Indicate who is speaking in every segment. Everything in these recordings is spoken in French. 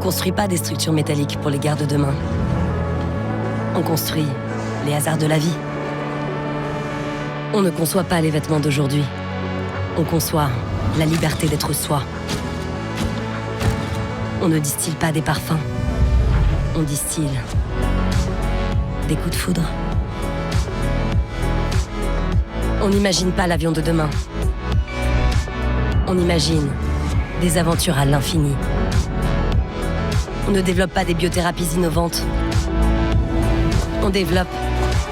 Speaker 1: construit pas des structures métalliques pour les guerres de demain. On construit les hasards de la vie. On ne conçoit pas les vêtements d'aujourd'hui. On conçoit la liberté d'être soi. On ne distille pas des parfums. On distille des coups de foudre. On n'imagine pas l'avion de demain. On imagine des aventures à l'infini. On ne développe pas des biothérapies innovantes. On développe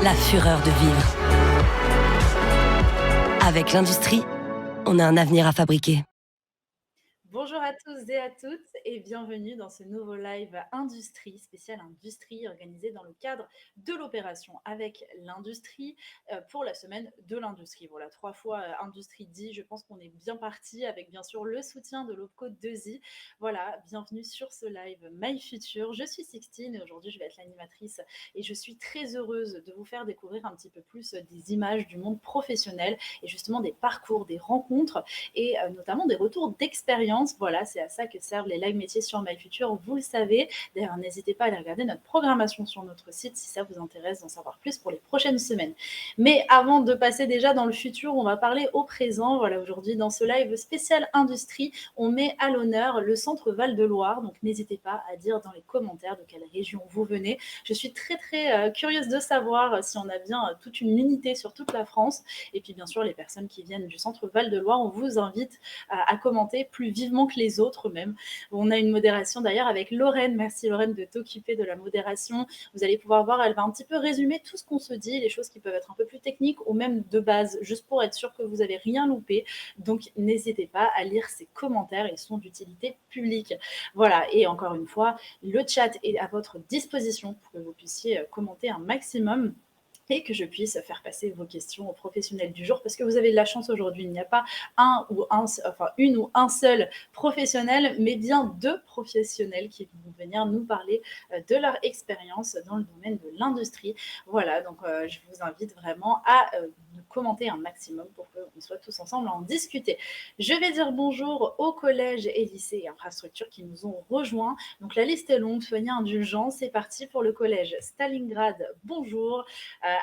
Speaker 1: la fureur de vivre. Avec l'industrie, on a un avenir à fabriquer.
Speaker 2: Bonjour à tous et à toutes et bienvenue dans ce nouveau live Industrie, spécial Industrie organisé dans le cadre de l'opération avec l'industrie pour la semaine de l'industrie. Voilà, 3 fois Industrie dit, je pense qu'on est bien parti avec bien sûr le soutien de l'OPCO 2i. Voilà, bienvenue sur ce live My Future. Je suis Sixtine et aujourd'hui je vais être l'animatrice et je suis très heureuse de vous faire découvrir un petit peu plus des images du monde professionnel et justement des parcours, des rencontres et notamment des retours d'expérience. Voilà, c'est à ça que servent les live métiers sur My Future, vous le savez. D'ailleurs, n'hésitez pas à aller regarder notre programmation sur notre site si ça vous intéresse d'en savoir plus pour les prochaines semaines. Mais avant de passer déjà dans le futur, on va parler au présent. Voilà, aujourd'hui, dans ce live spécial industrie, on met à l'honneur le centre Val-de-Loire. Donc, n'hésitez pas à dire dans les commentaires de quelle région vous venez. Je suis très curieuse de savoir si on a bien toute une unité sur toute la France. Et puis, bien sûr, les personnes qui viennent du centre Val-de-Loire, on vous invite à commenter plus vivement que les autres même. On a une modération d'ailleurs avec Lorraine. Merci Lorraine de t'occuper de la modération. Vous allez pouvoir voir, elle va un petit peu résumer tout ce qu'on se dit, les choses qui peuvent être un peu plus techniques ou même de base, juste pour être sûr que vous n'avez rien loupé. Donc n'hésitez pas à lire ces commentaires, ils sont d'utilité publique. Voilà, et encore une fois, le chat est à votre disposition pour que vous puissiez commenter un maximum et que je puisse faire passer vos questions aux professionnels du jour, parce que vous avez de la chance aujourd'hui, il n'y a pas une ou un seul professionnel, mais bien 2 professionnels qui vont venir nous parler de leur expérience dans le domaine de l'industrie. Voilà, donc je vous invite vraiment à commenter un maximum pour qu'on soit tous ensemble à en discuter. Je vais dire bonjour aux collèges et lycées et infrastructures qui nous ont rejoints. Donc la liste est longue, soyez indulgents. C'est parti pour le collège Stalingrad, bonjour.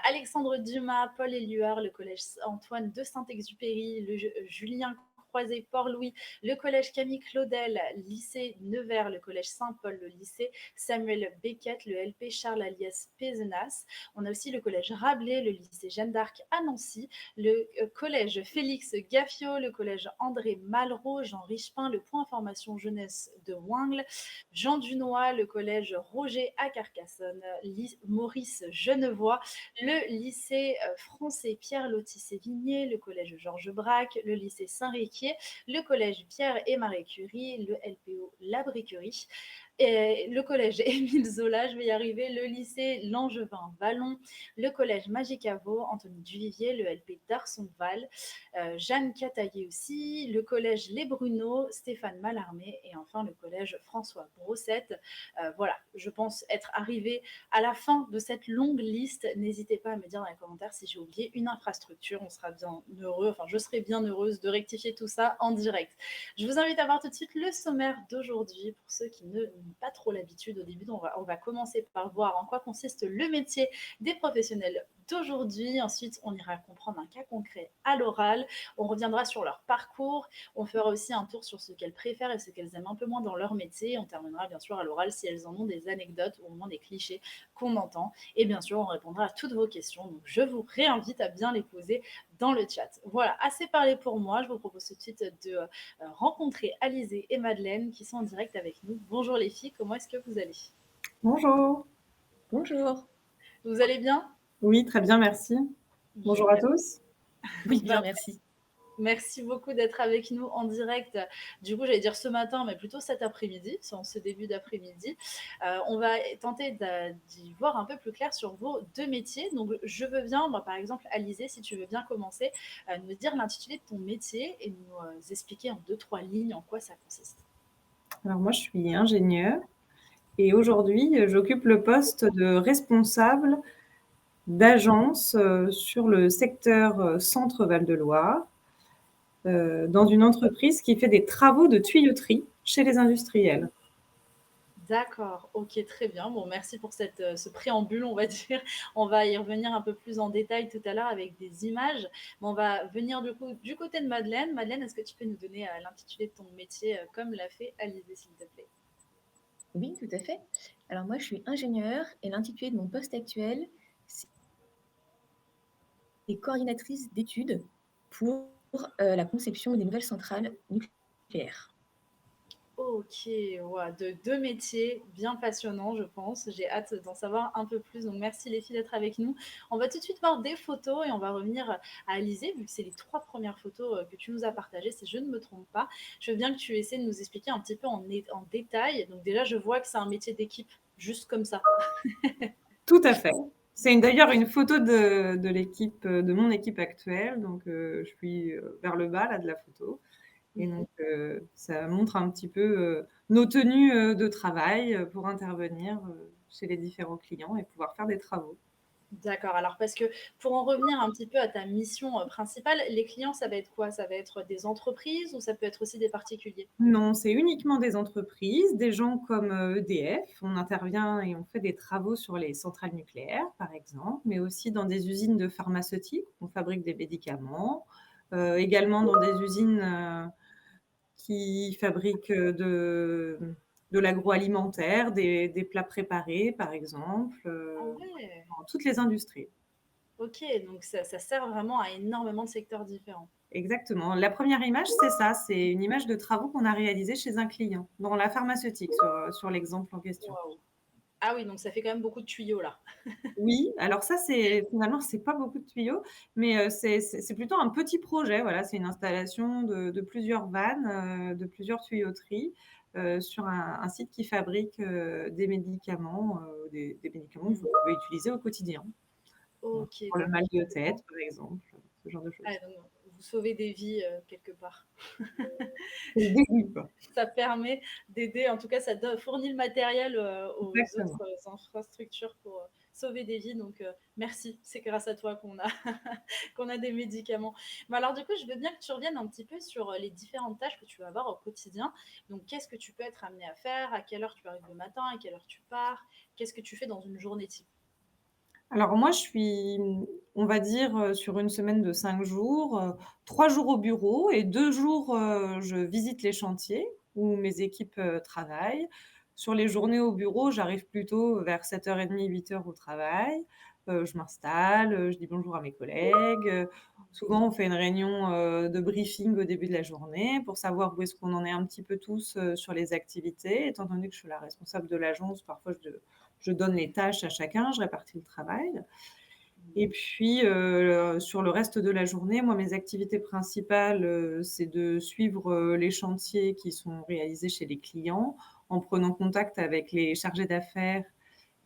Speaker 2: Alexandre Dumas, Paul Éluard, le collège Antoine de Saint-Exupéry, le Julien Croisé, Port-Louis, le collège Camille Claudel, lycée Nevers, le collège Saint-Paul, le lycée Samuel Beckett, le LP Charles Aliès Pézenas. On a aussi le collège Rabelais, le lycée Jeanne d'Arc à Nancy, le collège Félix Gaffiot, le collège André Malraux, Jean Richepin, le point formation jeunesse de Wingles, Jean Dunois, le collège Roger à Carcassonne, Maurice Genevois, le lycée français Pierre Loti-Sévigné, le collège Georges Braque, le lycée Saint-Riquier, le collège Pierre et Marie Curie, le LPO La Briquerie, le collège Émile Zola, je vais y arriver, le lycée Langevin Vallon, le collège Magicavo, Anthony Duvivier, le LP d'Arson-Val, Jeanne Cataillé aussi, le collège Les Bruneaux, Stéphane Mallarmé et enfin le collège François Brossette. Voilà, je pense être arrivée à la fin de cette longue liste. N'hésitez pas à me dire dans les commentaires si j'ai oublié une infrastructure, on sera bien heureux, enfin je serai bien heureuse de rectifier tout ça en direct. Je vous invite à voir tout de suite le sommaire d'aujourd'hui pour ceux qui n'ont pas trop l'habitude. Au début, on va commencer par voir en quoi consiste le métier des professionnels d'aujourd'hui. Ensuite, on ira comprendre un cas concret à l'oral. On reviendra sur leur parcours. On fera aussi un tour sur ce qu'elles préfèrent et ce qu'elles aiment un peu moins dans leur métier. On terminera bien sûr à l'oral si elles en ont des anecdotes ou au moins des clichés qu'on entend. Et bien sûr, on répondra à toutes vos questions. Donc, je vous réinvite à bien les poser dans le chat. Voilà, assez parlé pour moi. Je vous propose tout de suite de rencontrer Alizée et Madeleine qui sont en direct avec nous. Bonjour les filles, comment est-ce que vous allez?
Speaker 3: Bonjour.
Speaker 4: Bonjour.
Speaker 2: Vous allez bien?
Speaker 3: Oui, très bien, merci. Bonjour à tous.
Speaker 4: Oui,
Speaker 2: Bien,
Speaker 4: merci.
Speaker 2: Merci beaucoup d'être avec nous en direct. Du coup, j'allais dire ce matin, mais plutôt cet après-midi, en ce début d'après-midi. On va tenter d'y voir un peu plus clair sur vos 2 métiers. Donc, je veux bien, moi, par exemple, Alizée, si tu veux bien commencer, nous dire l'intitulé de ton métier et nous expliquer en 2-3 lignes en quoi ça consiste.
Speaker 3: Alors moi, je suis ingénieure et aujourd'hui, j'occupe le poste de responsable d'agence sur le secteur Centre Val-de-Loire, dans une entreprise qui fait des travaux de tuyauterie chez les industriels.
Speaker 2: D'accord, OK, très bien. Bon, merci pour ce préambule, on va dire. On va y revenir un peu plus en détail tout à l'heure avec des images. Mais on va venir du coup du côté de Madeleine. Madeleine, est-ce que tu peux nous donner, l'intitulé de ton métier, comme l'a fait Alizée, s'il te plaît?
Speaker 4: Oui, tout à fait. Alors moi, je suis ingénieure et l'intitulé de mon poste actuel, c'est coordinatrice d'études pour la conception des nouvelles centrales nucléaires.
Speaker 2: OK, ouais, de 2 métiers bien passionnants, je pense. J'ai hâte d'en savoir un peu plus, donc merci les filles d'être avec nous. On va tout de suite voir des photos et on va revenir à Alizée, vu que c'est les 3 premières photos, que tu nous as partagées, si je ne me trompe pas. Je veux bien que tu essaies de nous expliquer un petit peu en détail. Donc déjà, je vois que c'est un métier d'équipe, juste comme ça.
Speaker 3: Tout à fait. C'est d'ailleurs une photo de l'équipe, de mon équipe actuelle. Donc, je suis vers le bas là, de la photo. Et
Speaker 2: Mmh.
Speaker 3: donc, ça montre un petit peu nos tenues de travail pour intervenir chez les différents clients et pouvoir faire des travaux.
Speaker 2: D'accord, alors parce que pour en revenir un petit peu à ta mission, principale, les clients, ça va être quoi? Ça va être des entreprises ou ça peut être aussi des particuliers?
Speaker 3: Non, c'est uniquement des entreprises, des gens comme EDF. On intervient et on fait des travaux sur les centrales nucléaires, par exemple, mais aussi dans des usines de pharmaceutiques. On fabrique des médicaments, également dans des usines qui fabriquent de l'agroalimentaire, des plats préparés, par exemple,
Speaker 2: Ah ouais!
Speaker 3: dans toutes les industries.
Speaker 2: OK, donc ça sert vraiment à énormément de secteurs différents.
Speaker 3: Exactement. La première image, c'est ça, c'est une image de travaux qu'on a réalisés chez un client, dans la pharmaceutique, sur l'exemple en question.
Speaker 2: Waouh! Ah oui, donc ça fait quand même beaucoup de tuyaux là.
Speaker 3: Oui, alors ça, c'est finalement, c'est pas beaucoup de tuyaux, mais c'est plutôt un petit projet. Voilà, c'est une installation de plusieurs vannes, de plusieurs tuyauteries, sur un site qui fabrique, des médicaments que vous pouvez utiliser au quotidien. Voilà,
Speaker 2: OK,
Speaker 3: pour le mal
Speaker 2: d'accord.
Speaker 3: de tête, par exemple, ce genre de
Speaker 2: Ah
Speaker 3: choses.
Speaker 2: donc vous sauvez des vies, quelque part.
Speaker 3: C'est le début, quoi.
Speaker 2: Ça permet d'aider, en tout cas, ça fournit le matériel aux
Speaker 3: Exactement.
Speaker 2: autres infrastructures pour sauver des vies. Donc, merci, c'est grâce à toi qu'on a, qu'on a des médicaments. Mais alors, du coup, je veux bien que tu reviennes un petit peu sur les différentes tâches que tu vas avoir au quotidien. Donc, qu'est-ce que tu peux être amené à faire? À quelle heure tu arrives le matin? À quelle heure tu pars? Qu'est-ce que tu fais dans une journée type?
Speaker 3: Alors moi, je suis, on va dire, sur une semaine de 5 jours, 3 jours au bureau et 2 jours, je visite les chantiers où mes équipes, travaillent. Sur les journées au bureau, j'arrive plutôt vers 7:30, 8 heures au travail. Je m'installe, je dis bonjour à mes collègues. Souvent, on fait une réunion, de briefing au début de la journée pour savoir où est-ce qu'on en est un petit peu tous, sur les activités. Étant donné que je suis la responsable de l'agence, parfois je donne les tâches à chacun, je répartis le travail. Et puis, sur le reste de la journée, moi, mes activités principales, c'est de suivre, les chantiers qui sont réalisés chez les clients, en prenant contact avec les chargés d'affaires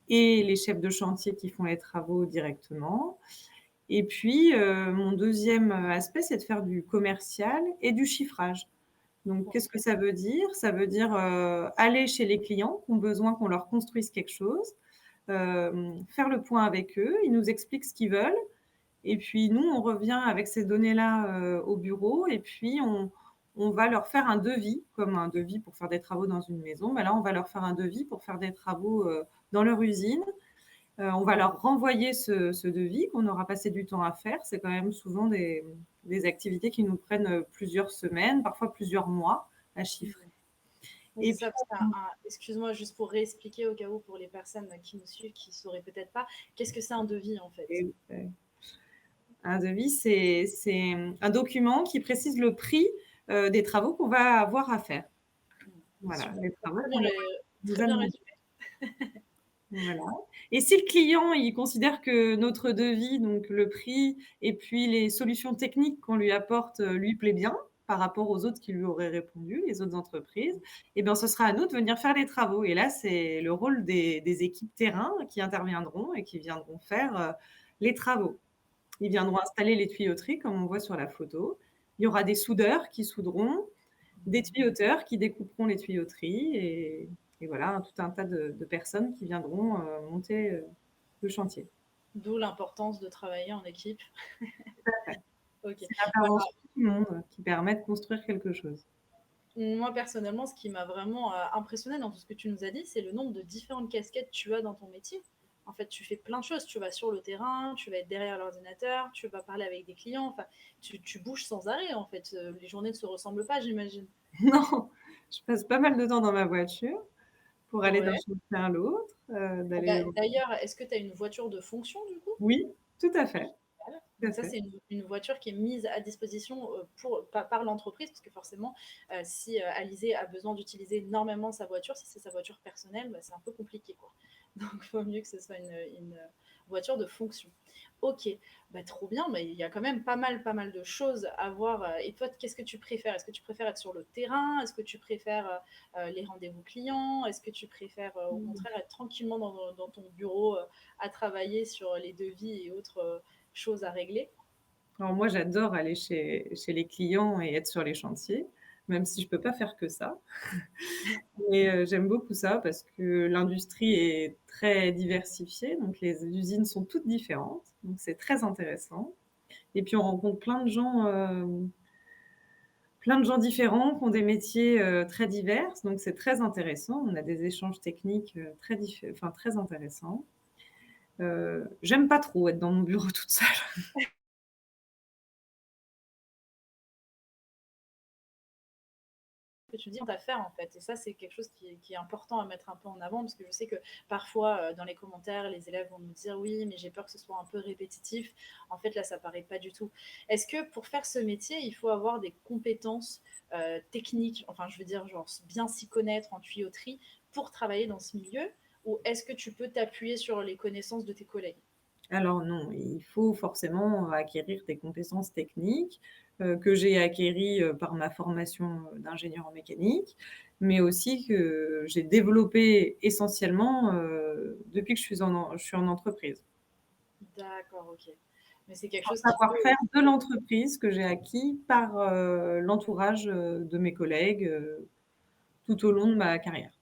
Speaker 3: et les chefs de chantier qui font les travaux directement. Et puis, mon deuxième aspect, c'est de faire du commercial et du chiffrage. Donc qu'est-ce que ça veut dire? Ça veut dire, aller chez les clients qui ont besoin qu'on leur construise quelque chose, faire le point avec eux. Ils nous expliquent ce qu'ils veulent et puis nous, on revient avec ces données-là, au bureau et puis on va leur faire un devis, comme un devis pour faire des travaux dans une maison. Bah, là, on va leur faire un devis pour faire des travaux, dans leur usine. On va leur renvoyer ce devis qu'on aura passé du temps à faire. C'est quand même souvent des activités qui nous prennent, plusieurs semaines, parfois plusieurs mois à chiffrer.
Speaker 2: Oui, c'est
Speaker 3: Et puis
Speaker 2: ça, parce excuse-moi, juste pour réexpliquer au cas où pour les personnes qui nous suivent, qui ne sauraient peut-être pas, qu'est-ce que c'est un devis en fait?
Speaker 3: un devis, c'est un document qui précise le prix, des travaux qu'on va avoir à faire. Voilà,
Speaker 2: Super,
Speaker 3: les travaux
Speaker 2: très bien,
Speaker 3: qu'on aura nous
Speaker 2: très
Speaker 3: a
Speaker 2: bien
Speaker 3: demandés.
Speaker 2: résumé.
Speaker 3: Voilà. Et si le client, il considère que notre devis, donc le prix et puis les solutions techniques qu'on lui apporte, lui plaît bien par rapport aux autres qui lui auraient répondu, les autres entreprises, et ben, ce sera à nous de venir faire les travaux. Et là, c'est le rôle des équipes terrain qui interviendront et qui viendront faire, les travaux. Ils viendront installer les tuyauteries comme on voit sur la photo. Il y aura des soudeurs qui souderont, des tuyauteurs qui découperont les tuyauteries et voilà, tout un tas de personnes qui viendront, monter, le chantier.
Speaker 2: D'où l'importance de travailler en équipe.
Speaker 3: Tout à fait.
Speaker 2: Ok.
Speaker 3: C'est l'intervention de tout le monde qui permet de construire quelque chose.
Speaker 2: Moi, personnellement, ce qui m'a vraiment impressionnée dans tout ce que tu nous as dit, c'est le nombre de différentes casquettes que tu as dans ton métier. En fait, tu fais plein de choses. Tu vas sur le terrain, tu vas être derrière l'ordinateur, tu vas parler avec des clients. Enfin, tu bouges sans arrêt, en fait. Les journées ne se ressemblent pas, j'imagine.
Speaker 3: Non, je passe pas mal de temps dans ma voiture pour aller d'un
Speaker 2: Ouais.
Speaker 3: chantier à l'autre, d'aller
Speaker 2: D'ailleurs, est-ce que tu as une voiture de fonction, du coup?
Speaker 3: oui, tout à fait,
Speaker 2: Voilà.
Speaker 3: tout
Speaker 2: Donc
Speaker 3: à
Speaker 2: ça,
Speaker 3: fait.
Speaker 2: c'est une voiture qui est mise à disposition par l'entreprise, parce que forcément, si Alizé a besoin d'utiliser énormément sa voiture, si c'est sa voiture personnelle, bah, c'est un peu compliqué, quoi. Donc il vaut mieux que ce soit une voiture de fonction. Ok, bah, trop bien, mais il y a quand même pas mal de choses à voir. Et toi, qu'est-ce que tu préfères? Est-ce que tu préfères être sur le terrain? Est-ce que tu préfères les rendez-vous clients? Est-ce que tu préfères au
Speaker 3: Mmh.
Speaker 2: contraire être tranquillement dans ton bureau à travailler sur les devis et autres choses à régler?
Speaker 3: Alors moi, j'adore aller chez les clients et être sur les chantiers, même si je peux pas faire que ça. Mais j'aime beaucoup ça parce que l'industrie est très diversifiée, donc les usines sont toutes différentes, donc c'est très intéressant et puis on rencontre plein de gens différents qui ont des métiers, très divers, donc c'est très intéressant. On a des échanges techniques, très intéressants. J'aime pas trop être dans mon bureau toute seule.
Speaker 2: Que tu dis à faire en fait. Et ça, c'est quelque chose qui est important à mettre un peu en avant parce que je sais que parfois dans les commentaires, les élèves vont nous dire oui, mais j'ai peur que ce soit un peu répétitif. En fait, là, ça paraît pas du tout. Est-ce que pour faire ce métier, il faut avoir des compétences techniques, enfin, je veux dire, genre bien s'y connaître en tuyauterie pour travailler dans ce milieu ou est-ce que tu peux t'appuyer sur les connaissances de tes collègues?
Speaker 3: Alors non, il faut forcément acquérir des compétences techniques, que j'ai acquéries, par ma formation, d'ingénieur en mécanique, mais aussi que j'ai développées essentiellement, depuis que je suis en entreprise.
Speaker 2: D'accord, ok. Mais c'est quelque
Speaker 3: Un
Speaker 2: chose qui peut
Speaker 3: savoir-faire de l'entreprise que j'ai acquis par, l'entourage, de mes collègues, tout au long de ma carrière.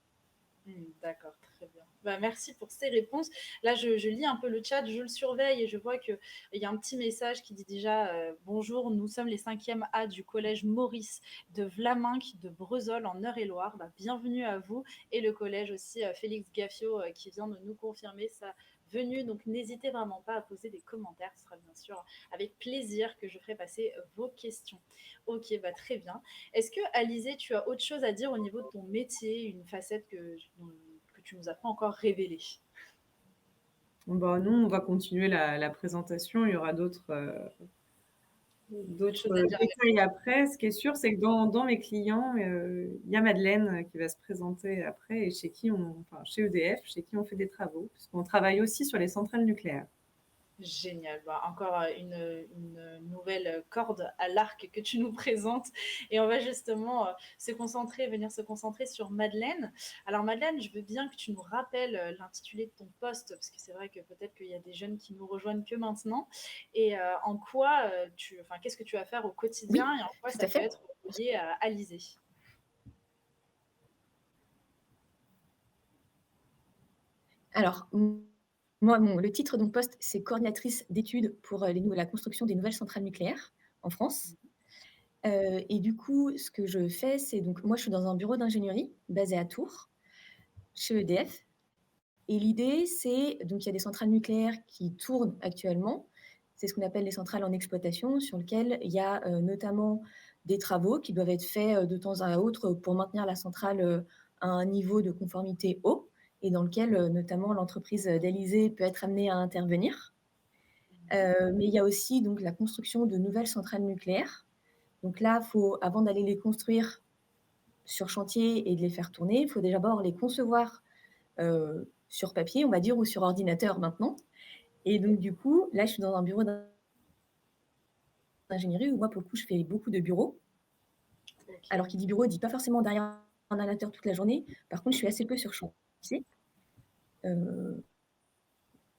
Speaker 2: D'accord, très bien. Bah, merci pour ces réponses. Là, je lis un peu le chat, je le surveille et je vois qu'il y a un petit message qui dit déjà bonjour, nous sommes les 5e A du collège Maurice de Vlaminck de Brezol en Eure-et-Loire. Bah, bienvenue à vous et le collège aussi Félix Gaffio qui vient de nous confirmer sa venue. Donc, n'hésitez vraiment pas à poser des commentaires. Ce sera bien sûr avec plaisir que je ferai passer vos questions. Ok, bah, très bien. Est-ce que, Alizé, tu as autre chose à dire au niveau de ton métier, une facette que tu nous as pas encore révélée?
Speaker 3: Bah, non, on va continuer la présentation. Il y aura
Speaker 2: D'autres
Speaker 3: d'autres
Speaker 2: choses à dire à la
Speaker 3: détails après. Ce qui est sûr, c'est que dans mes clients, il y a Madeleine qui va se présenter après et chez EDF, chez qui on fait des travaux, puisqu'on travaille aussi sur les centrales nucléaires.
Speaker 2: Génial. Bah, encore une nouvelle corde à l'arc que tu nous présentes. Et on va justement venir se concentrer sur Madeleine. Alors Madeleine, je veux bien que tu nous rappelles l'intitulé de ton poste, parce que c'est vrai que peut-être qu'il y a des jeunes qui nous rejoignent que maintenant. Et en quoi enfin, qu'est-ce que tu vas faire au
Speaker 4: Oui,
Speaker 2: quotidien et en quoi
Speaker 4: tout
Speaker 2: ça
Speaker 4: à
Speaker 2: peut
Speaker 4: fait.
Speaker 2: être lié à Alizé.
Speaker 4: Alors, moi, le titre de mon poste, c'est coordinatrice d'études pour la construction des nouvelles centrales nucléaires en France. Et du coup, ce que je fais, c'est donc moi, je suis dans un bureau d'ingénierie basé à Tours, chez EDF. Et l'idée, c'est donc il y a des centrales nucléaires qui tournent actuellement. C'est ce qu'on appelle les centrales en exploitation, sur lesquelles il y a notamment des travaux qui doivent être faits de temps à autre pour maintenir la centrale à un niveau de conformité haut et dans lequel notamment l'entreprise d'Alizé peut être amenée à intervenir. Mais il y a aussi donc la construction de nouvelles centrales nucléaires. Donc là, avant d'aller les construire sur chantier et de les faire tourner, il faut déjà d'abord les concevoir sur papier, on va dire, ou sur ordinateur maintenant. Et donc, du coup, là, je suis dans un bureau d'ingénierie où moi, pour le coup, je fais beaucoup de bureaux.
Speaker 2: Ok.
Speaker 4: Alors, qui dit bureau, dit pas forcément derrière un ordinateur toute la journée. Par contre, je suis assez peu sur chantier. Euh,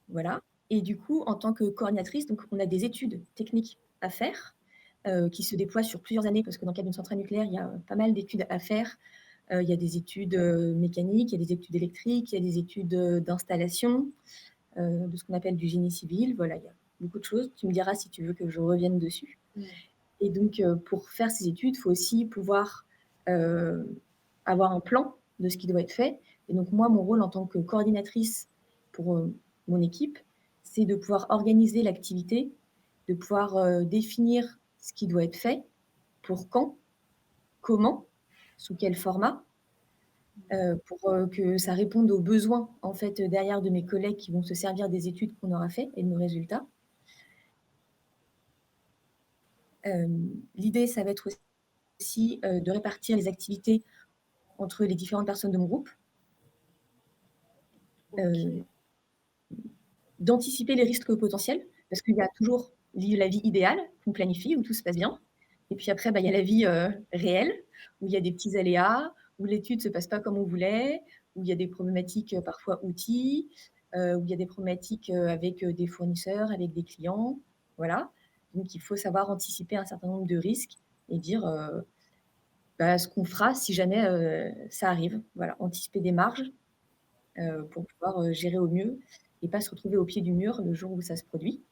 Speaker 4: voilà. Et du coup, en tant que coordinatrice, donc, on a des études techniques à faire qui se déploient sur plusieurs années, parce que dans le cadre d'une centrale nucléaire, il y a pas mal d'études à faire. Il y a des études mécaniques, il y a des études électriques, il y a des études d'installation, de ce qu'on appelle du génie civil. Voilà, il y a beaucoup de choses. Tu me diras si tu veux que je revienne dessus.
Speaker 2: Mm.
Speaker 4: Et donc, pour faire ces études, il faut aussi pouvoir avoir un plan de ce qui doit être fait. Et donc moi, mon rôle en tant que coordinatrice pour mon équipe, c'est de pouvoir organiser l'activité, de pouvoir définir ce qui doit être fait, pour quand, comment, sous quel format, pour que ça réponde aux besoins en fait derrière de mes collègues qui vont se servir des études qu'on aura fait et de nos résultats. L'idée, ça va être aussi de répartir les activités entre les différentes personnes de mon groupe,
Speaker 2: Ok.
Speaker 4: d'anticiper les risques potentiels, parce qu'il y a toujours la vie idéale qu'on planifie, où tout se passe bien. Et puis après, il y a la vie réelle, où il y a des petits aléas, où l'étude ne se passe pas comme on voulait, où il y a des problématiques parfois outils, où il y a des problématiques avec des fournisseurs, avec des clients. Voilà. Donc il faut savoir anticiper un certain nombre de risques et dire ce qu'on fera si jamais ça arrive. Voilà, anticiper des marges pour pouvoir gérer au mieux et pas se retrouver au pied du mur le jour où ça se produit.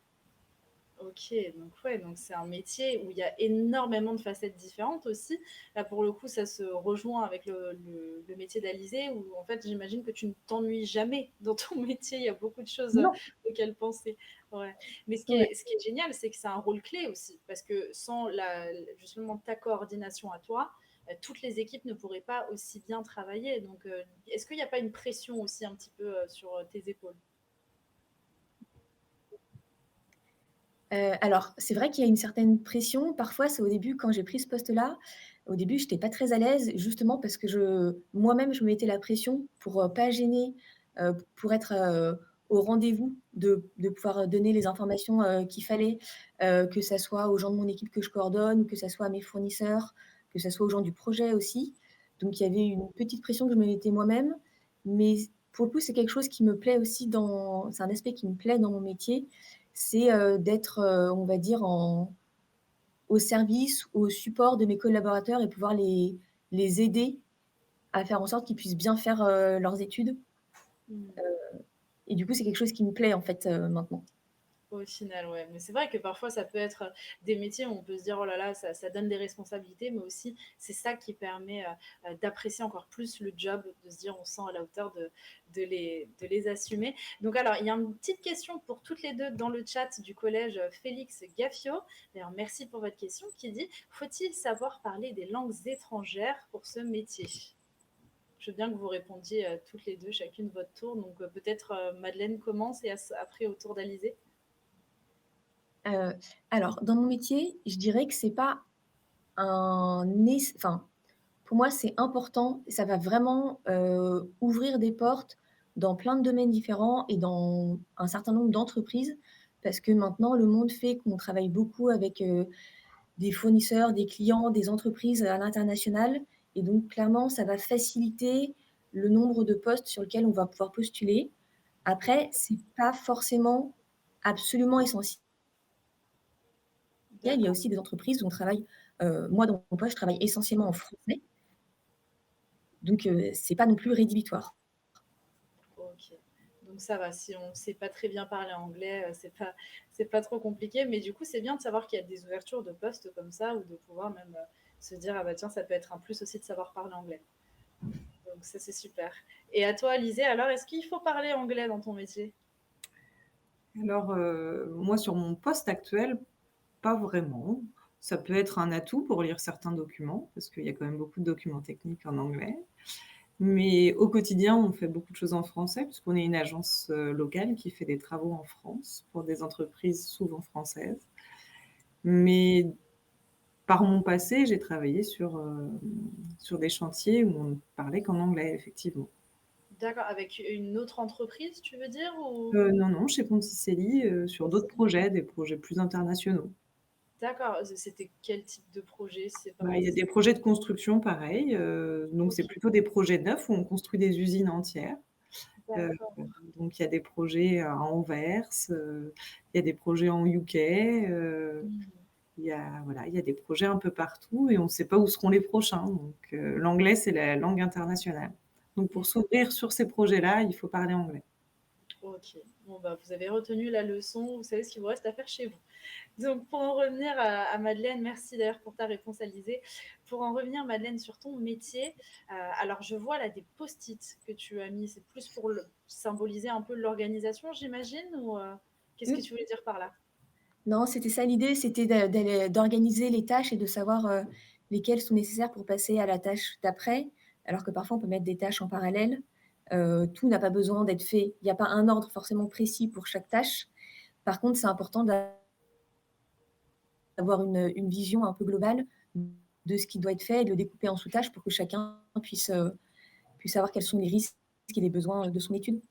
Speaker 2: Ok, donc ouais, donc c'est un métier où il y a énormément de facettes différentes aussi. Là, pour le coup, ça se rejoint avec le métier d'Alizé, où en fait, j'imagine que tu ne t'ennuies jamais dans ton métier. Il y a beaucoup de choses
Speaker 4: Non,
Speaker 2: auxquelles penser. Ouais. Mais
Speaker 4: ouais.
Speaker 2: ce qui est génial, c'est que c'est un rôle clé aussi, parce que sans justement ta coordination à toi, toutes les équipes ne pourraient pas aussi bien travailler. Donc, est-ce qu'il n'y a pas une pression aussi un petit peu sur tes épaules?
Speaker 4: Alors, c'est vrai qu'il y a une certaine pression. Parfois, c'est au début, quand j'ai pris ce poste-là, au début, je n'étais pas très à l'aise, justement parce que moi-même, je me mettais la pression pour pas gêner, pour être au rendez-vous, de pouvoir donner les informations qu'il fallait, que ça soit aux gens de mon équipe que je coordonne, que ça soit à mes fournisseurs, que ça soit aux gens du projet aussi. Donc, il y avait une petite pression que je me mettais moi-même. Mais pour le coup, c'est quelque chose qui me plaît aussi c'est un aspect qui me plaît dans mon métier, c'est d'être, on va dire, au service, au support de mes collaborateurs et pouvoir les aider à faire en sorte qu'ils puissent bien faire leurs études.
Speaker 2: Hmm.
Speaker 4: Et du coup, c'est quelque chose qui me plaît en fait maintenant.
Speaker 2: Au final, ouais. Mais c'est vrai que parfois, ça peut être des métiers où on peut se dire, oh là là, ça donne des responsabilités, mais aussi, c'est ça qui permet d'apprécier encore plus le job, de se dire, on sent à la hauteur de les assumer. Donc, alors, il y a une petite question pour toutes les deux dans le chat du collège Félix Gaffio. D'ailleurs, merci pour votre question qui dit, faut-il savoir parler des langues étrangères pour ce métier? Je veux bien que vous répondiez toutes les deux, chacune votre tour. Donc, peut-être Madeleine commence et après au tour d'Alizé.
Speaker 4: Euh, alors, dans mon métier, je dirais que c'est pas enfin, pour moi, c'est important. Ça va vraiment ouvrir des portes dans plein de domaines différents et dans un certain nombre d'entreprises, parce que maintenant, le monde fait qu'on travaille beaucoup avec des fournisseurs, des clients, des entreprises à l'international. Et donc, clairement, ça va faciliter le nombre de postes sur lesquels on va pouvoir postuler. Après, c'est pas forcément absolument essentiel. Il y a
Speaker 2: D'accord.
Speaker 4: aussi des entreprises où on travaille, moi, dans mon poste, je travaille essentiellement en français. Donc, c'est pas non plus rédhibitoire.
Speaker 2: Ok. Donc ça va, si on ne sait pas très bien parler anglais, c'est pas trop compliqué. Mais du coup, c'est bien de savoir qu'il y a des ouvertures de postes comme ça ou de pouvoir même se dire, ah bah tiens, ça peut être un plus aussi de savoir parler anglais. Donc ça, c'est super. Et à toi, Alizé, alors, est-ce qu'il faut parler anglais dans ton métier?
Speaker 3: Alors, moi, sur mon poste actuel, pas vraiment. Ça peut être un atout pour lire certains documents, parce qu'il y a quand même beaucoup de documents techniques en anglais. Mais au quotidien, on fait beaucoup de choses en français, puisqu'on est une agence locale qui fait des travaux en France pour des entreprises souvent françaises. Mais par mon passé, j'ai travaillé sur des chantiers où on ne parlait qu'en anglais, effectivement.
Speaker 2: D'accord, avec une autre entreprise, tu veux dire ou...
Speaker 3: Non, non, chez Ponticelli, sur d'autres projets, des projets plus internationaux.
Speaker 2: D'accord, c'était quel type de projet? C'est pas
Speaker 3: Il y a des projets de construction pareil, donc c'est
Speaker 2: Ok,
Speaker 3: plutôt des projets neufs où on construit des usines entières. Heu,
Speaker 2: d'accord.
Speaker 3: donc il y a des projets à Anvers, il y a des projets en UK,
Speaker 2: Hmm.
Speaker 3: il y a des projets un peu partout et on ne sait pas où seront les prochains. Donc l'anglais, c'est la langue internationale. Donc pour s'ouvrir sur ces projets-là, il faut parler anglais.
Speaker 2: Ok. Bon, bah, vous avez retenu la leçon, vous savez ce qu'il vous reste à faire chez vous. Donc, pour en revenir à Madeleine, merci d'ailleurs pour ta réponse, Alizée. Pour en revenir, Madeleine, sur ton métier, alors je vois là des post-it que tu as mis. C'est plus pour symboliser un peu l'organisation, j'imagine, ou qu'est-ce que
Speaker 4: Mm.
Speaker 2: tu voulais dire par là?
Speaker 4: Non, c'était ça l'idée, c'était d'organiser les tâches et de savoir lesquelles sont nécessaires pour passer à la tâche d'après, alors que parfois on peut mettre des tâches en parallèle. Tout n'a pas besoin d'être fait. Il n'y a pas un ordre forcément précis pour chaque tâche. Par contre, c'est important d'avoir une vision un peu globale de ce qui doit être fait et de le découper en sous-tâches pour que chacun puisse savoir quels sont les risques et les besoins de son étude.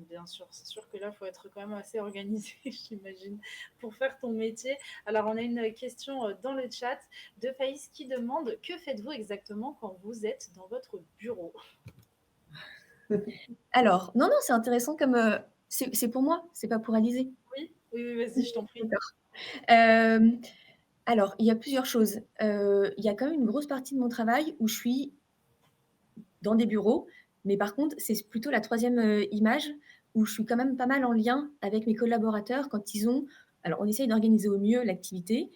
Speaker 2: Bien sûr, c'est sûr que là, il faut être quand même assez organisé, j'imagine, pour faire ton métier. Alors, on a une question dans le chat de Faïs qui demande que faites-vous exactement quand vous êtes dans votre bureau?
Speaker 4: Alors, non, c'est intéressant comme c'est pour moi, c'est pas pour Alizée.
Speaker 2: Oui, oui, oui, vas-y, je t'en prie.
Speaker 4: D'accord. Euh, alors, il y a plusieurs choses. Il y a quand même une grosse partie de mon travail où je suis dans des bureaux, mais par contre, c'est plutôt la troisième image où je suis quand même pas mal en lien avec mes collaborateurs quand ils ont. Alors, on essaye d'organiser au mieux l'activité.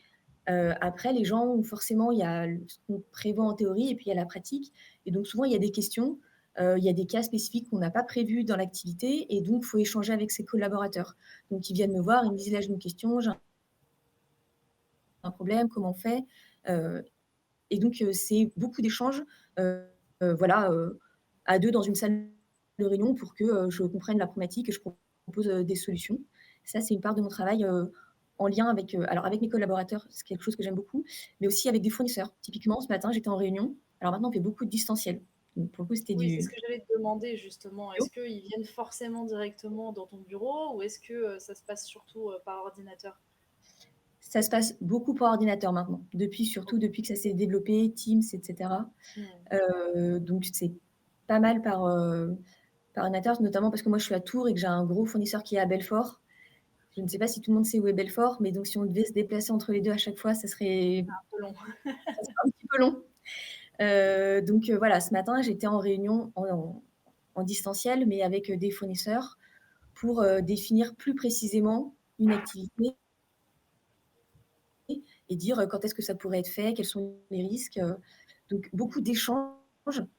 Speaker 4: Après, les gens, forcément, il y a ce qu'on prévoit en théorie et puis il y a la pratique. Et donc, souvent, il y a des questions, il y a des cas spécifiques qu'on n'a pas prévus dans l'activité et donc, il faut échanger avec ses collaborateurs. Donc, ils viennent me voir, ils me disent là, j'ai une question, j'ai un problème, comment on fait Et donc, c'est beaucoup d'échanges, voilà, à deux dans une salle de réunion pour que je comprenne la problématique et je propose des solutions. Ça, c'est une part de mon travail en lien avec, alors avec mes collaborateurs, c'est quelque chose que j'aime beaucoup, mais aussi avec des fournisseurs. Typiquement, ce matin, j'étais en réunion. Alors maintenant, on fait beaucoup de distanciel. Donc, pour le coup, c'était
Speaker 2: Oui, c'est
Speaker 4: du
Speaker 2: ce que j'allais te demander justement. Est-ce qu'ils viennent forcément directement dans ton bureau ou est-ce que ça se passe surtout par ordinateur?
Speaker 4: Ça se passe beaucoup par ordinateur maintenant, surtout depuis que ça s'est développé, Teams, etc.
Speaker 2: Hmm.
Speaker 4: Donc, c'est pas mal par ordinateur, notamment parce que moi, je suis à Tours et que j'ai un gros fournisseur qui est à Belfort. Je ne sais pas si tout le monde sait où est Belfort, mais donc si on devait se déplacer entre les deux à chaque fois, ça serait
Speaker 2: Un peu long.
Speaker 4: un petit peu long. Donc voilà, ce matin, j'étais en réunion en distanciel, mais avec des fournisseurs pour définir plus précisément une activité et dire quand est-ce que ça pourrait être fait, quels sont les risques. Donc beaucoup d'échanges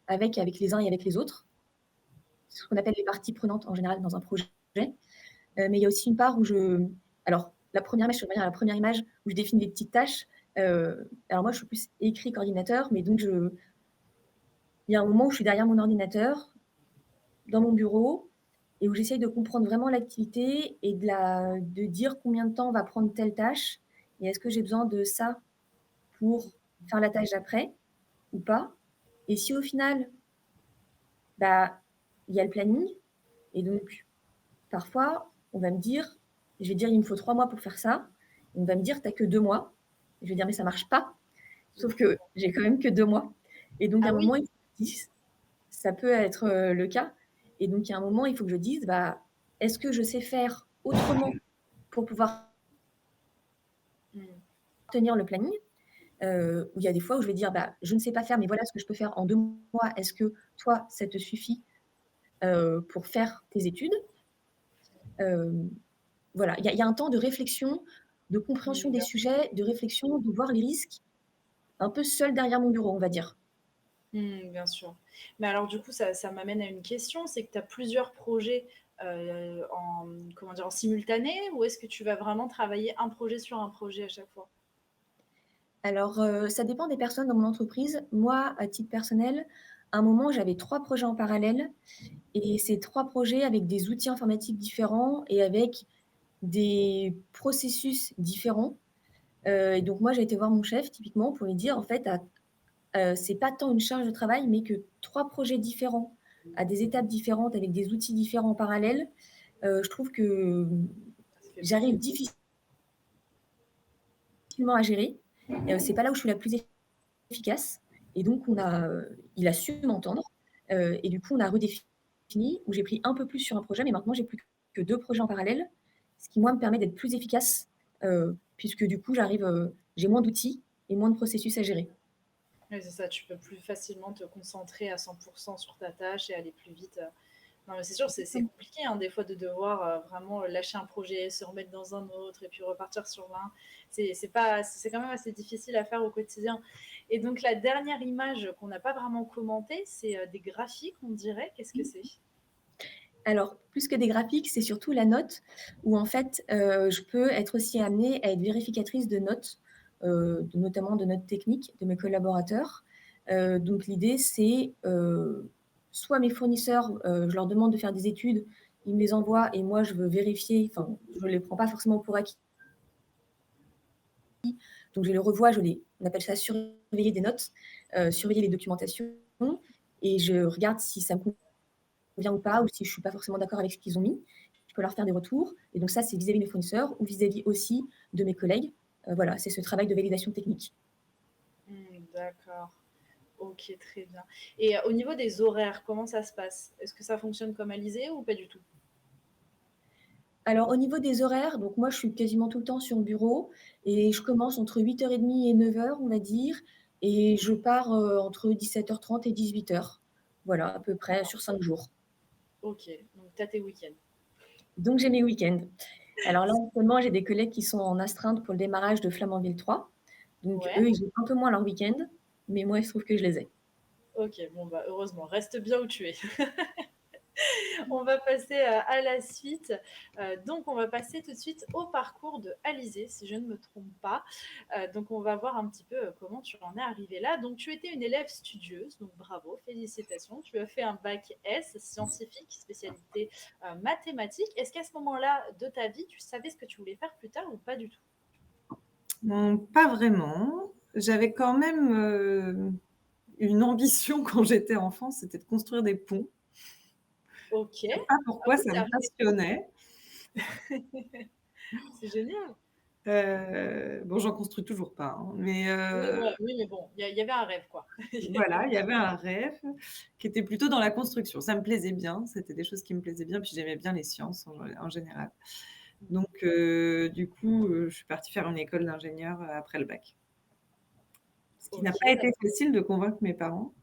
Speaker 4: avec les uns et avec les autres, ce qu'on appelle les parties prenantes en général dans un projet. Mais il y a aussi une part où alors, la première image, je reviens à la première image où je définis des petites tâches. Alors moi, je suis plus écrit qu'ordinateur, mais donc il y a un moment où je suis derrière mon ordinateur, dans mon bureau, et où j'essaye de comprendre vraiment l'activité et de dire combien de temps va prendre telle tâche, et est-ce que j'ai besoin de ça pour faire la tâche d'après ou pas. Et si au final, bah, il y a le planning, et donc parfois, on va me dire, je vais dire, il me faut 3 mois pour faire ça. On va me dire, tu n'as que 2 mois. Je vais dire, mais ça ne marche pas. Sauf que j'ai quand même que 2 mois. Et donc, à
Speaker 2: Ah
Speaker 4: un
Speaker 2: oui.
Speaker 4: moment, il faut que je dise, ça peut être le cas. Et donc, il y a un moment, il faut que je dise, bah, est-ce que je sais faire autrement pour pouvoir
Speaker 2: Hmm.
Speaker 4: tenir le planning Où il y a des fois où je vais dire, bah, je ne sais pas faire, mais voilà ce que je peux faire en 2 mois. Est-ce que toi, ça te suffit pour faire tes études Voilà, il y a un temps de réflexion, de compréhension des
Speaker 2: Bien
Speaker 4: sujets, de réflexion, de voir les risques, un peu seul derrière mon bureau, on va dire.
Speaker 2: Bien sûr. Mais alors du coup, ça m'amène à une question, c'est que tu as plusieurs projets en, comment dire, en simultané ou est-ce que tu vas vraiment travailler un projet sur un projet à chaque fois?
Speaker 4: Alors, ça dépend des personnes dans mon entreprise. Moi, à titre personnel, à un moment, j'avais 3 projets en parallèle et ces 3 projets avec des outils informatiques différents et avec des processus différents. Et donc moi, j'ai été voir mon chef typiquement pour lui dire: «En fait, c'est pas tant une charge de travail, mais que 3 projets différents, à des étapes différentes, avec des outils différents en parallèle, je trouve que
Speaker 2: Ça fait beaucoup.
Speaker 4: j'arrive difficilement à gérer. C'est pas là où je suis la plus efficace». Et donc il a su m'entendre, et du coup, on a redéfini, où j'ai pris un peu plus sur un projet, mais maintenant j'ai plus que 2 projets en parallèle, ce qui, moi, me permet d'être plus efficace, puisque du coup, j'ai moins d'outils et moins de processus à gérer.
Speaker 2: Oui, c'est ça, tu peux plus facilement te concentrer à 100% sur ta tâche et aller plus vite Non, mais c'est sûr, c'est compliqué hein, des fois de devoir vraiment lâcher un projet, se remettre dans un autre et puis repartir sur l'un. C'est quand même assez difficile à faire au quotidien. Et donc la dernière image qu'on n'a pas vraiment commentée, c'est des graphiques, on dirait. Qu'est-ce que c'est?
Speaker 4: Alors, plus que des graphiques, c'est surtout la note où en fait, je peux être aussi amenée à être vérificatrice de notes, notamment de notes techniques de mes collaborateurs. Donc l'idée, c'est, soit mes fournisseurs, je leur demande de faire des études, ils me les envoient et moi je veux vérifier, enfin, je ne les prends pas forcément pour acquis. Donc je les revois, on appelle ça surveiller des notes, surveiller les documentations et je regarde si ça me convient ou pas, ou si je ne suis pas forcément d'accord avec ce qu'ils ont mis. Je peux leur faire des retours. Et donc ça, c'est vis-à-vis de mes fournisseurs ou vis-à-vis aussi de mes collègues. Voilà, c'est ce travail de validation technique.
Speaker 2: D'accord. Ok, très bien. Et au niveau des horaires, comment ça se passe? Est-ce que ça fonctionne comme Alizé ou pas du tout?
Speaker 4: Alors, au niveau des horaires, donc moi, je suis quasiment tout le temps sur le bureau et je commence entre 8h30 et 9h, on va dire, et je pars entre 17h30 et 18h. Voilà, à peu près sur 5 jours.
Speaker 2: Ok, donc tu as tes week-ends.
Speaker 4: Donc, j'ai mes week-ends. Alors là, actuellement, j'ai des collègues qui sont en astreinte pour le démarrage de Flamanville 3. Donc,
Speaker 2: Ouais.
Speaker 4: eux, ils ont un peu moins leur week-end, mais moi, il se trouve que je les ai.
Speaker 2: Ok, bon bah heureusement, reste bien où tu es. On va passer à la suite. Donc, on va passer tout de suite au parcours de Alizé, si je ne me trompe pas. Donc, on va voir un petit peu comment tu en es arrivée là. Donc, tu étais une élève studieuse, donc bravo, félicitations. Tu as fait un bac S, scientifique, spécialité mathématiques. Est-ce qu'à ce moment-là de ta vie, tu savais ce que tu voulais faire plus tard ou pas du tout?
Speaker 3: Non, pas vraiment. J'avais quand même une ambition quand j'étais enfant, c'était de construire des ponts.
Speaker 2: Ok.
Speaker 3: Je sais pas
Speaker 2: Ah
Speaker 3: pourquoi
Speaker 2: oui,
Speaker 3: ça
Speaker 2: c'est
Speaker 3: me
Speaker 2: arrivé tôt.
Speaker 3: passionnait.
Speaker 2: C'est génial.
Speaker 3: Bon, j'en construis toujours pas, hein, mais
Speaker 2: Oui, ouais, oui, mais bon, il y avait un rêve, quoi.
Speaker 3: voilà, il y avait un rêve qui était plutôt dans la construction. Ça me plaisait bien, c'était des choses qui me plaisaient bien, puis j'aimais bien les sciences en général. Donc du coup, je suis partie faire une école d'ingénieur, après le bac. Ce qui n'a
Speaker 2: Ok,
Speaker 3: pas été
Speaker 2: d'accord.
Speaker 3: facile de convaincre mes parents.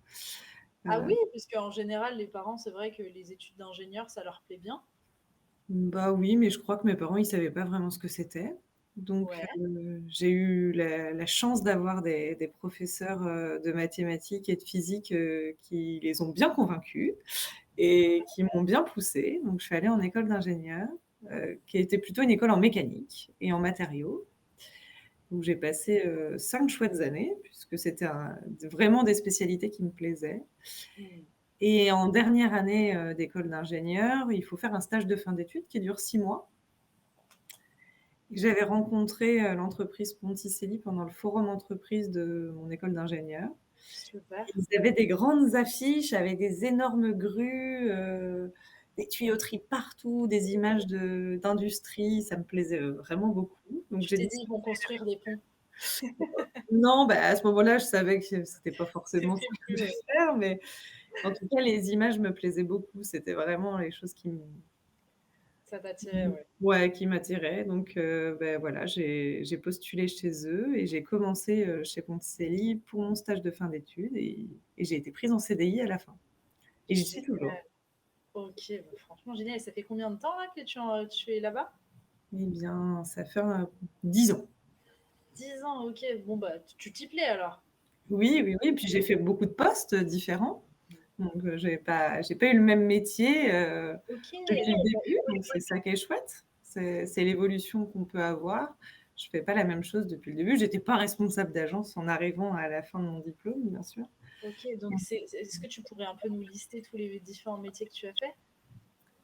Speaker 2: Ah
Speaker 3: Heu,
Speaker 2: oui, puisque en général, les parents, c'est vrai que les études d'ingénieur, ça leur plaît bien.
Speaker 3: Bah oui, mais je crois que mes parents, ils savaient pas vraiment ce que c'était. Donc
Speaker 2: Ouais.
Speaker 3: j'ai eu la chance d'avoir des professeurs, de mathématiques et de physique, qui les ont bien convaincus et qui m'ont bien poussée. Donc je suis allée en école d'ingénieur, qui était plutôt une école en mécanique et en matériaux, où j'ai passé, 5 chouettes années puisque c'était vraiment des spécialités qui me plaisaient.
Speaker 2: Hmm.
Speaker 3: Et en dernière année, d'école d'ingénieur, il faut faire un stage de fin d'études qui dure 6 mois. J'avais rencontré, l'entreprise Ponticelli pendant le forum entreprise de mon école d'ingénieur.
Speaker 2: Super.
Speaker 3: Ils avaient des grandes affiches avec des énormes grues, des tuyauteries partout, des images d'industrie, ça me plaisait, vraiment beaucoup. Donc
Speaker 2: Tu
Speaker 3: j'ai
Speaker 2: t'es
Speaker 3: dit:
Speaker 2: dit, ils vont construire des ponts.
Speaker 3: «Non», bah, à ce moment-là, je savais que c'était pas forcément ce
Speaker 2: C'était
Speaker 3: que je
Speaker 2: plus,
Speaker 3: voulais
Speaker 2: ouais.
Speaker 3: faire, mais en tout cas, les images me plaisaient beaucoup. C'était vraiment les choses
Speaker 2: Ça t'attirait, ouais.
Speaker 3: ouais, qui m'attiraient. Donc beh, voilà, j'ai postulé chez eux et j'ai commencé, chez Ponticelli pour mon stage de fin d'études et j'ai été prise en CDI à la fin et j'y suis toujours.
Speaker 2: Génial. Ok, bah, franchement, génial. Et ça fait combien de temps là que tu es là-bas?
Speaker 3: Eh bien, ça fait 10 ans.
Speaker 2: 10 ans, ok. Bon, bah, tu t'y plais alors.
Speaker 3: Oui, oui, oui, puis j'ai fait beaucoup de postes différents. Donc j'ai pas eu le même métier,
Speaker 2: Ok.
Speaker 3: depuis le début, donc c'est ça qui est chouette. C'est l'évolution qu'on peut avoir. Je fais pas la même chose depuis le début. J'étais pas responsable d'agence en arrivant à la fin de mon diplôme, bien sûr.
Speaker 2: Ok, donc est-ce que tu pourrais un peu nous lister tous les différents métiers que tu as fait?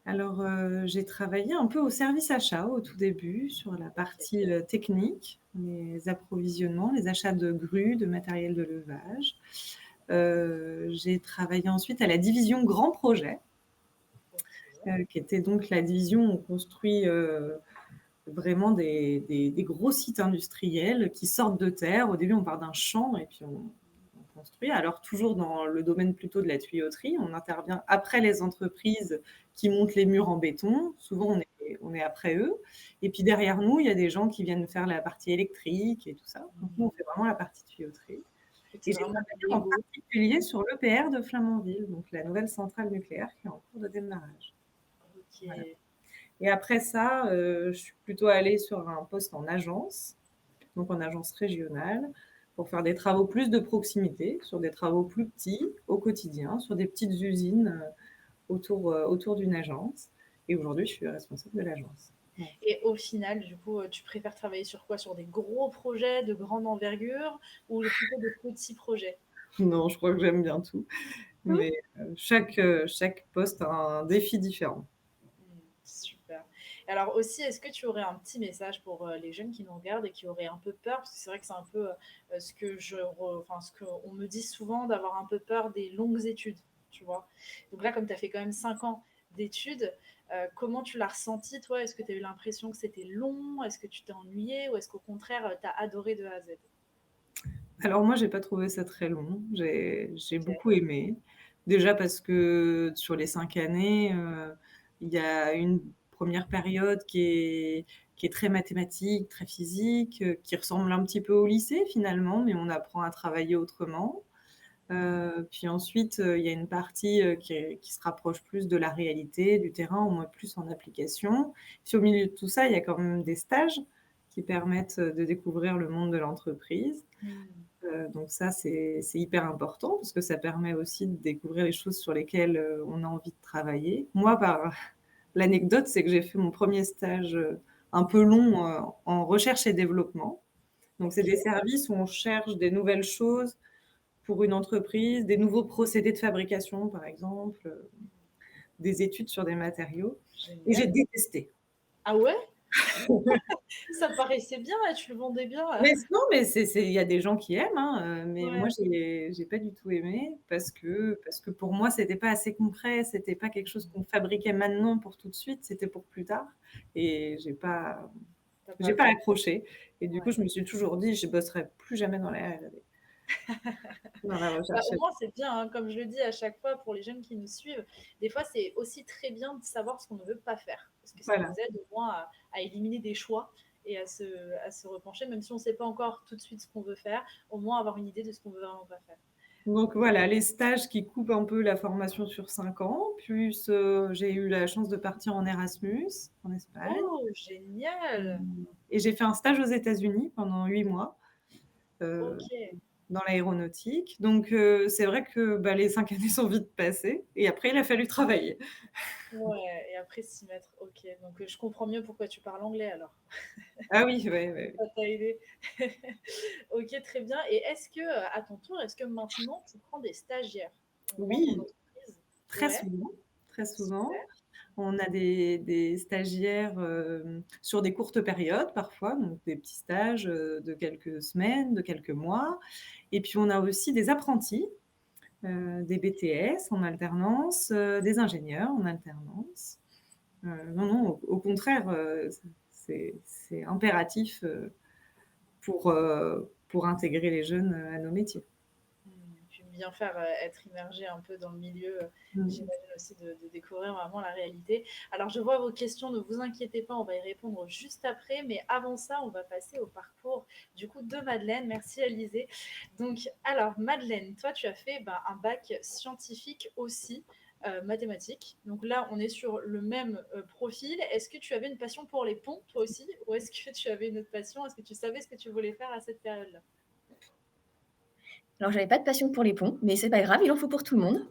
Speaker 3: Alors, j'ai travaillé un peu au service achat au tout début, sur la
Speaker 2: Ok.
Speaker 3: partie, technique, les approvisionnements, les achats de grues, de matériel de levage. J'ai travaillé ensuite à la division grands projets,
Speaker 2: Ok.
Speaker 3: qui était donc la division où on construit, vraiment des gros sites industriels qui sortent de terre. Au début, on part d'un champ et puis on construit. Alors toujours dans le domaine plutôt de la tuyauterie, on intervient après les entreprises qui montent les murs en béton. Souvent, on est après eux. Et puis derrière nous, il y a des gens qui viennent faire la partie électrique et tout ça. Donc nous, on fait vraiment la partie tuyauterie.
Speaker 2: C'était
Speaker 3: Et j'ai
Speaker 2: vraiment
Speaker 3: travaillé en
Speaker 2: Lego.
Speaker 3: particulier sur l'EPR de Flamanville, donc la nouvelle centrale nucléaire qui est en cours de démarrage. Voilà.
Speaker 2: OK.
Speaker 3: Et après ça, je suis plutôt allée sur un poste en agence, donc en agence régionale, pour faire des travaux plus de proximité, sur des travaux plus petits au quotidien, sur des petites usines autour d'une agence. Et aujourd'hui, je suis responsable de l'agence. Ouais.
Speaker 2: Et au final, du coup, tu préfères travailler sur quoi? Sur des gros projets de grande envergure ou plutôt des petits projets?
Speaker 3: Non, je crois que j'aime bien tout,
Speaker 2: Mmh.
Speaker 3: mais chaque poste a un défi différent.
Speaker 2: Super. Alors aussi, est-ce que tu aurais un petit message pour les jeunes qui nous regardent et qui auraient un peu peur? Parce que c'est vrai que c'est un peu enfin, ce qu'on me dit souvent, d'avoir un peu peur des longues études, tu vois. Donc là, comme tu as fait quand même 5 ans d'études, comment tu l'as ressenti, toi? Est-ce que tu as eu l'impression que c'était long? Est-ce que tu t'es ennuyé? Ou est-ce qu'au contraire, tu as adoré de A à Z?
Speaker 3: Alors moi, j'ai pas trouvé ça très long. J'ai
Speaker 2: Ok.
Speaker 3: beaucoup aimé. Déjà parce que sur les 5 années, il y a une première période qui est très mathématique, très physique, qui ressemble un petit peu au lycée finalement, mais on apprend à travailler autrement. Puis ensuite, il y a une partie, qui se rapproche plus de la réalité, du terrain, au moins plus en application. Puis au milieu de tout ça, il y a quand même des stages qui permettent, de découvrir le monde de l'entreprise.
Speaker 2: Hmm.
Speaker 3: Donc ça, c'est hyper important parce que ça permet aussi de découvrir les choses sur lesquelles, on a envie de travailler. Moi, l'anecdote, c'est que j'ai fait mon premier stage, un peu long, en recherche et développement. Donc c'est
Speaker 2: Ok.
Speaker 3: des services où on cherche des nouvelles choses pour une entreprise, des nouveaux procédés de fabrication, par exemple, des études sur des matériaux et j'ai
Speaker 2: Génial.
Speaker 3: détesté.
Speaker 2: Ah ouais? Ça paraissait bien, et tu le vendais bien.
Speaker 3: Mais non, mais il y a des gens qui aiment, hein, mais moi
Speaker 2: Ouais.
Speaker 3: j'ai pas du tout aimé parce que pour moi, c'était pas assez concret, c'était pas quelque chose qu'on fabriquait maintenant pour tout de suite, c'était pour plus tard et
Speaker 2: T'as pas
Speaker 3: j'ai pas
Speaker 2: accroché.
Speaker 3: accroché et du coup,
Speaker 2: Ouais.
Speaker 3: je me suis toujours dit: «Je bosserai plus jamais dans la R&D, dans la
Speaker 2: Bah,
Speaker 3: recherche
Speaker 2: au
Speaker 3: et
Speaker 2: moins, c'est bien, hein, comme je le dis à chaque fois pour les jeunes qui nous suivent. Des fois, c'est aussi très bien de savoir ce qu'on ne veut pas faire, parce que ça nous
Speaker 3: voilà».
Speaker 2: aide au moins à éliminer des choix et à se repencher, même si on ne sait pas encore tout de suite ce qu'on veut faire, au moins avoir une idée de ce qu'on veut vraiment pas faire.
Speaker 3: Donc voilà, les stages qui coupent un peu la formation sur 5 ans, plus, j'ai eu la chance de partir en Erasmus en Espagne,
Speaker 2: Oh, génial!
Speaker 3: et j'ai fait un stage aux États-Unis pendant 8 mois, heu,
Speaker 2: Ok.
Speaker 3: dans l'aéronautique. Donc c'est vrai que, bah, les 5 années sont vite passées et après il a fallu travailler.
Speaker 2: Ouais, et après s'y mettre. Ok, donc je comprends mieux pourquoi tu parles anglais alors.
Speaker 3: Ah oui, ouais, ouais, ouais.
Speaker 2: Ça t'a aidé. Ok, très bien. Et est-ce que, à ton tour, est-ce que maintenant tu prends des stagiaires dans ton
Speaker 3: Oui,
Speaker 2: entreprise?
Speaker 3: très
Speaker 2: Ouais,
Speaker 3: souvent, très souvent.
Speaker 2: super.
Speaker 3: On a des stagiaires, sur des courtes périodes parfois, donc des petits stages, de quelques semaines, de quelques mois. Et puis on a aussi des apprentis, des BTS en alternance, des ingénieurs en alternance. Non, non, au contraire, c'est impératif, pour intégrer les jeunes, à nos métiers.
Speaker 2: Puis bien faire, être immergé un peu dans le milieu,
Speaker 3: Mmh.
Speaker 2: j'imagine aussi de découvrir vraiment la réalité. Alors je vois vos questions, ne vous inquiétez pas, on va y répondre juste après, mais avant ça, on va passer au parcours du coup de Madeleine. Merci Alizé. Donc alors Madeleine, toi tu as fait, bah, un bac scientifique aussi, mathématiques. Donc là, on est sur le même, profil. Est-ce que tu avais une passion pour les ponts, toi aussi? Ou est-ce que tu avais une autre passion? Est-ce que tu savais ce que tu voulais faire à cette période-là?
Speaker 4: Alors, j'avais pas de passion pour les ponts, mais c'est pas grave, il en faut pour tout le monde.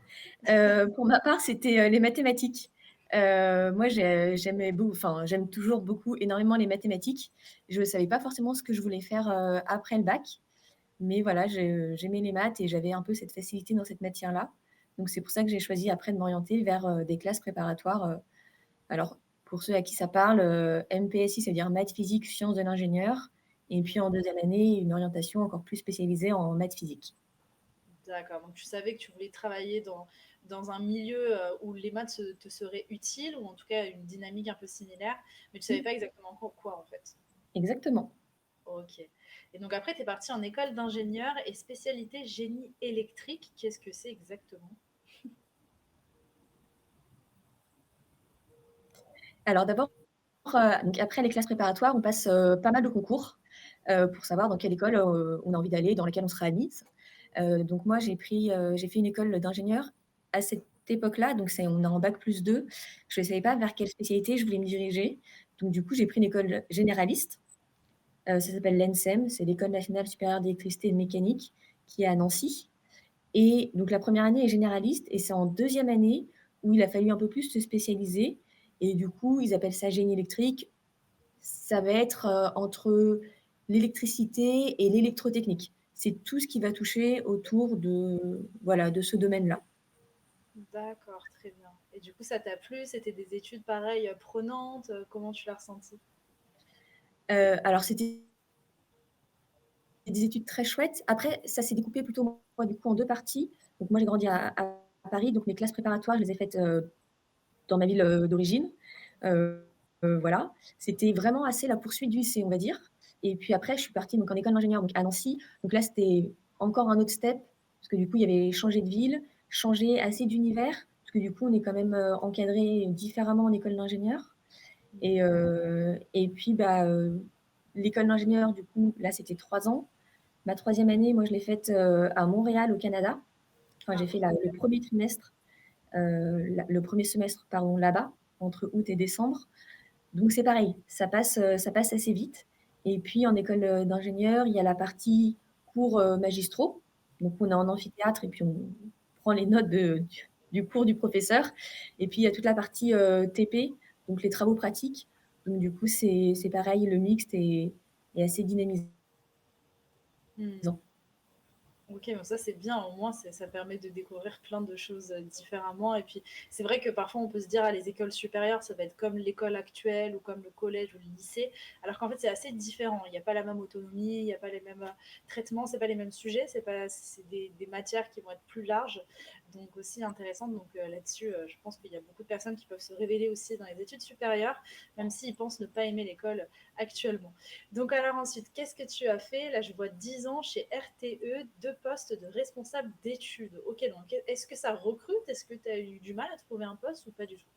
Speaker 4: Pour ma part, c'était, les mathématiques. Moi, j'aime toujours beaucoup, énormément les mathématiques. Je ne savais pas forcément ce que je voulais faire, après le bac, mais voilà, j'aimais les maths et j'avais un peu cette facilité dans cette matière-là. Donc c'est pour ça que j'ai choisi après de m'orienter vers, des classes préparatoires, alors pour ceux à qui ça parle, MPSI, ça veut dire maths, physique, sciences de l'ingénieur, et puis en deuxième année, une orientation encore plus spécialisée en maths physique.
Speaker 2: D'accord, donc tu savais que tu voulais travailler dans un milieu où les maths te seraient utiles, ou en tout cas une dynamique un peu similaire, mais tu savais pas exactement quoi en fait.
Speaker 4: Exactement.
Speaker 2: Ok. Et donc après, tu es parti en école d'ingénieur et spécialité génie électrique. Qu'est-ce que c'est exactement?
Speaker 4: Alors d'abord, donc après les classes préparatoires, on passe, pas mal de concours, pour savoir dans quelle école, on a envie d'aller, dans laquelle on sera admise. Donc moi, j'ai fait une école d'ingénieur à cette époque-là, donc on est en bac+2. Je ne savais pas vers quelle spécialité je voulais me diriger. Donc du coup, j'ai pris une école généraliste. Ça s'appelle l'ENSEM, c'est l'École nationale supérieure d'électricité et de mécanique, qui est à Nancy. Et donc la première année est généraliste et c'est en deuxième année où il a fallu un peu plus se spécialiser. Et du coup, ils appellent ça génie électrique. Ça va être entre l'électricité et l'électrotechnique. C'est tout ce qui va toucher autour voilà, de ce domaine-là.
Speaker 2: D'accord, très bien. Et du coup, ça t'a plu? C'était des études pareilles, prenantes? Comment tu l'as ressenti?
Speaker 4: Alors, c'était des études très chouettes. Après, ça s'est découpé plutôt moi, du coup, en deux parties. Donc moi, j'ai grandi à Paris, donc mes classes préparatoires, je les ai faites dans ma ville d'origine. Voilà, c'était vraiment assez la poursuite du lycée, on va dire. Et puis après, je suis partie donc, en école d'ingénieur donc à Nancy. Donc là, c'était encore un autre step, parce que du coup, il y avait changé de ville, changé assez d'univers, parce que du coup, on est quand même encadré différemment en école d'ingénieur. Et puis, l'école d'ingénieur, du coup, là, c'était 3 ans. Ma troisième année, moi, je l'ai faite à Montréal, au Canada. Enfin, j'ai fait le premier trimestre, le premier semestre, pardon, là-bas, entre août et décembre. Donc c'est pareil, ça passe assez vite. Et puis en école d'ingénieur, il y a la partie cours magistraux. Donc on est en amphithéâtre et puis on prend les notes du cours du professeur. Et puis il y a toute la partie TP, donc les travaux pratiques. Donc du coup, c'est pareil, le mixte est assez dynamisant.
Speaker 2: Mmh. Ok, bon ça c'est bien, au moins ça permet de découvrir plein de choses différemment. Et puis c'est vrai que parfois on peut se dire, ah, les écoles supérieures, ça va être comme l'école actuelle ou comme le collège ou le lycée, alors qu'en fait c'est assez différent. Il n'y a pas la même autonomie, il n'y a pas les mêmes traitements, c'est pas les mêmes sujets, c'est des matières qui vont être plus larges, donc aussi intéressantes. Donc là-dessus, je pense qu'il y a beaucoup de personnes qui peuvent se révéler aussi dans les études supérieures, même s'ils pensent ne pas aimer l'école actuellement. Donc alors ensuite, qu'est-ce que tu as fait? Là, je vois 10 ans chez RTE, 2 postes de responsable d'études. Ok, donc est-ce que ça recrute? Est-ce que tu as eu du mal à trouver un poste ou pas du tout?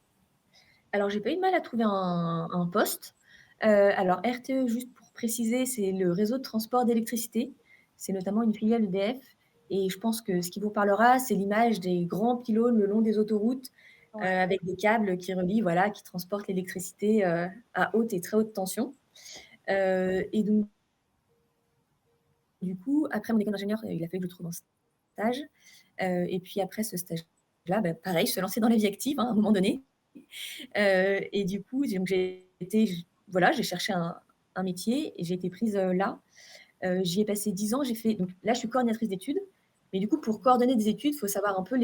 Speaker 4: Alors, j'ai pas eu de mal à trouver un poste. Alors, RTE, juste pour préciser, c'est le réseau de transport d'électricité. C'est notamment une filiale EDF. Et je pense que ce qui vous parlera, c'est l'image des grands pylônes le long des autoroutes
Speaker 2: Ouais.
Speaker 4: avec des câbles qui relient, voilà, qui transportent l'électricité à haute et très haute tension. Et donc, du coup, après mon école d'ingénieur, il a fallu que je trouve un stage. Et puis après ce stage-là, pareil, se lancer dans la vie active hein, à un moment donné. Et du coup, donc voilà, j'ai cherché un métier et j'ai été prise là. J'y ai passé 10 ans. Donc là, je suis coordinatrice d'études. Mais du coup, pour coordonner des études, il faut savoir un peu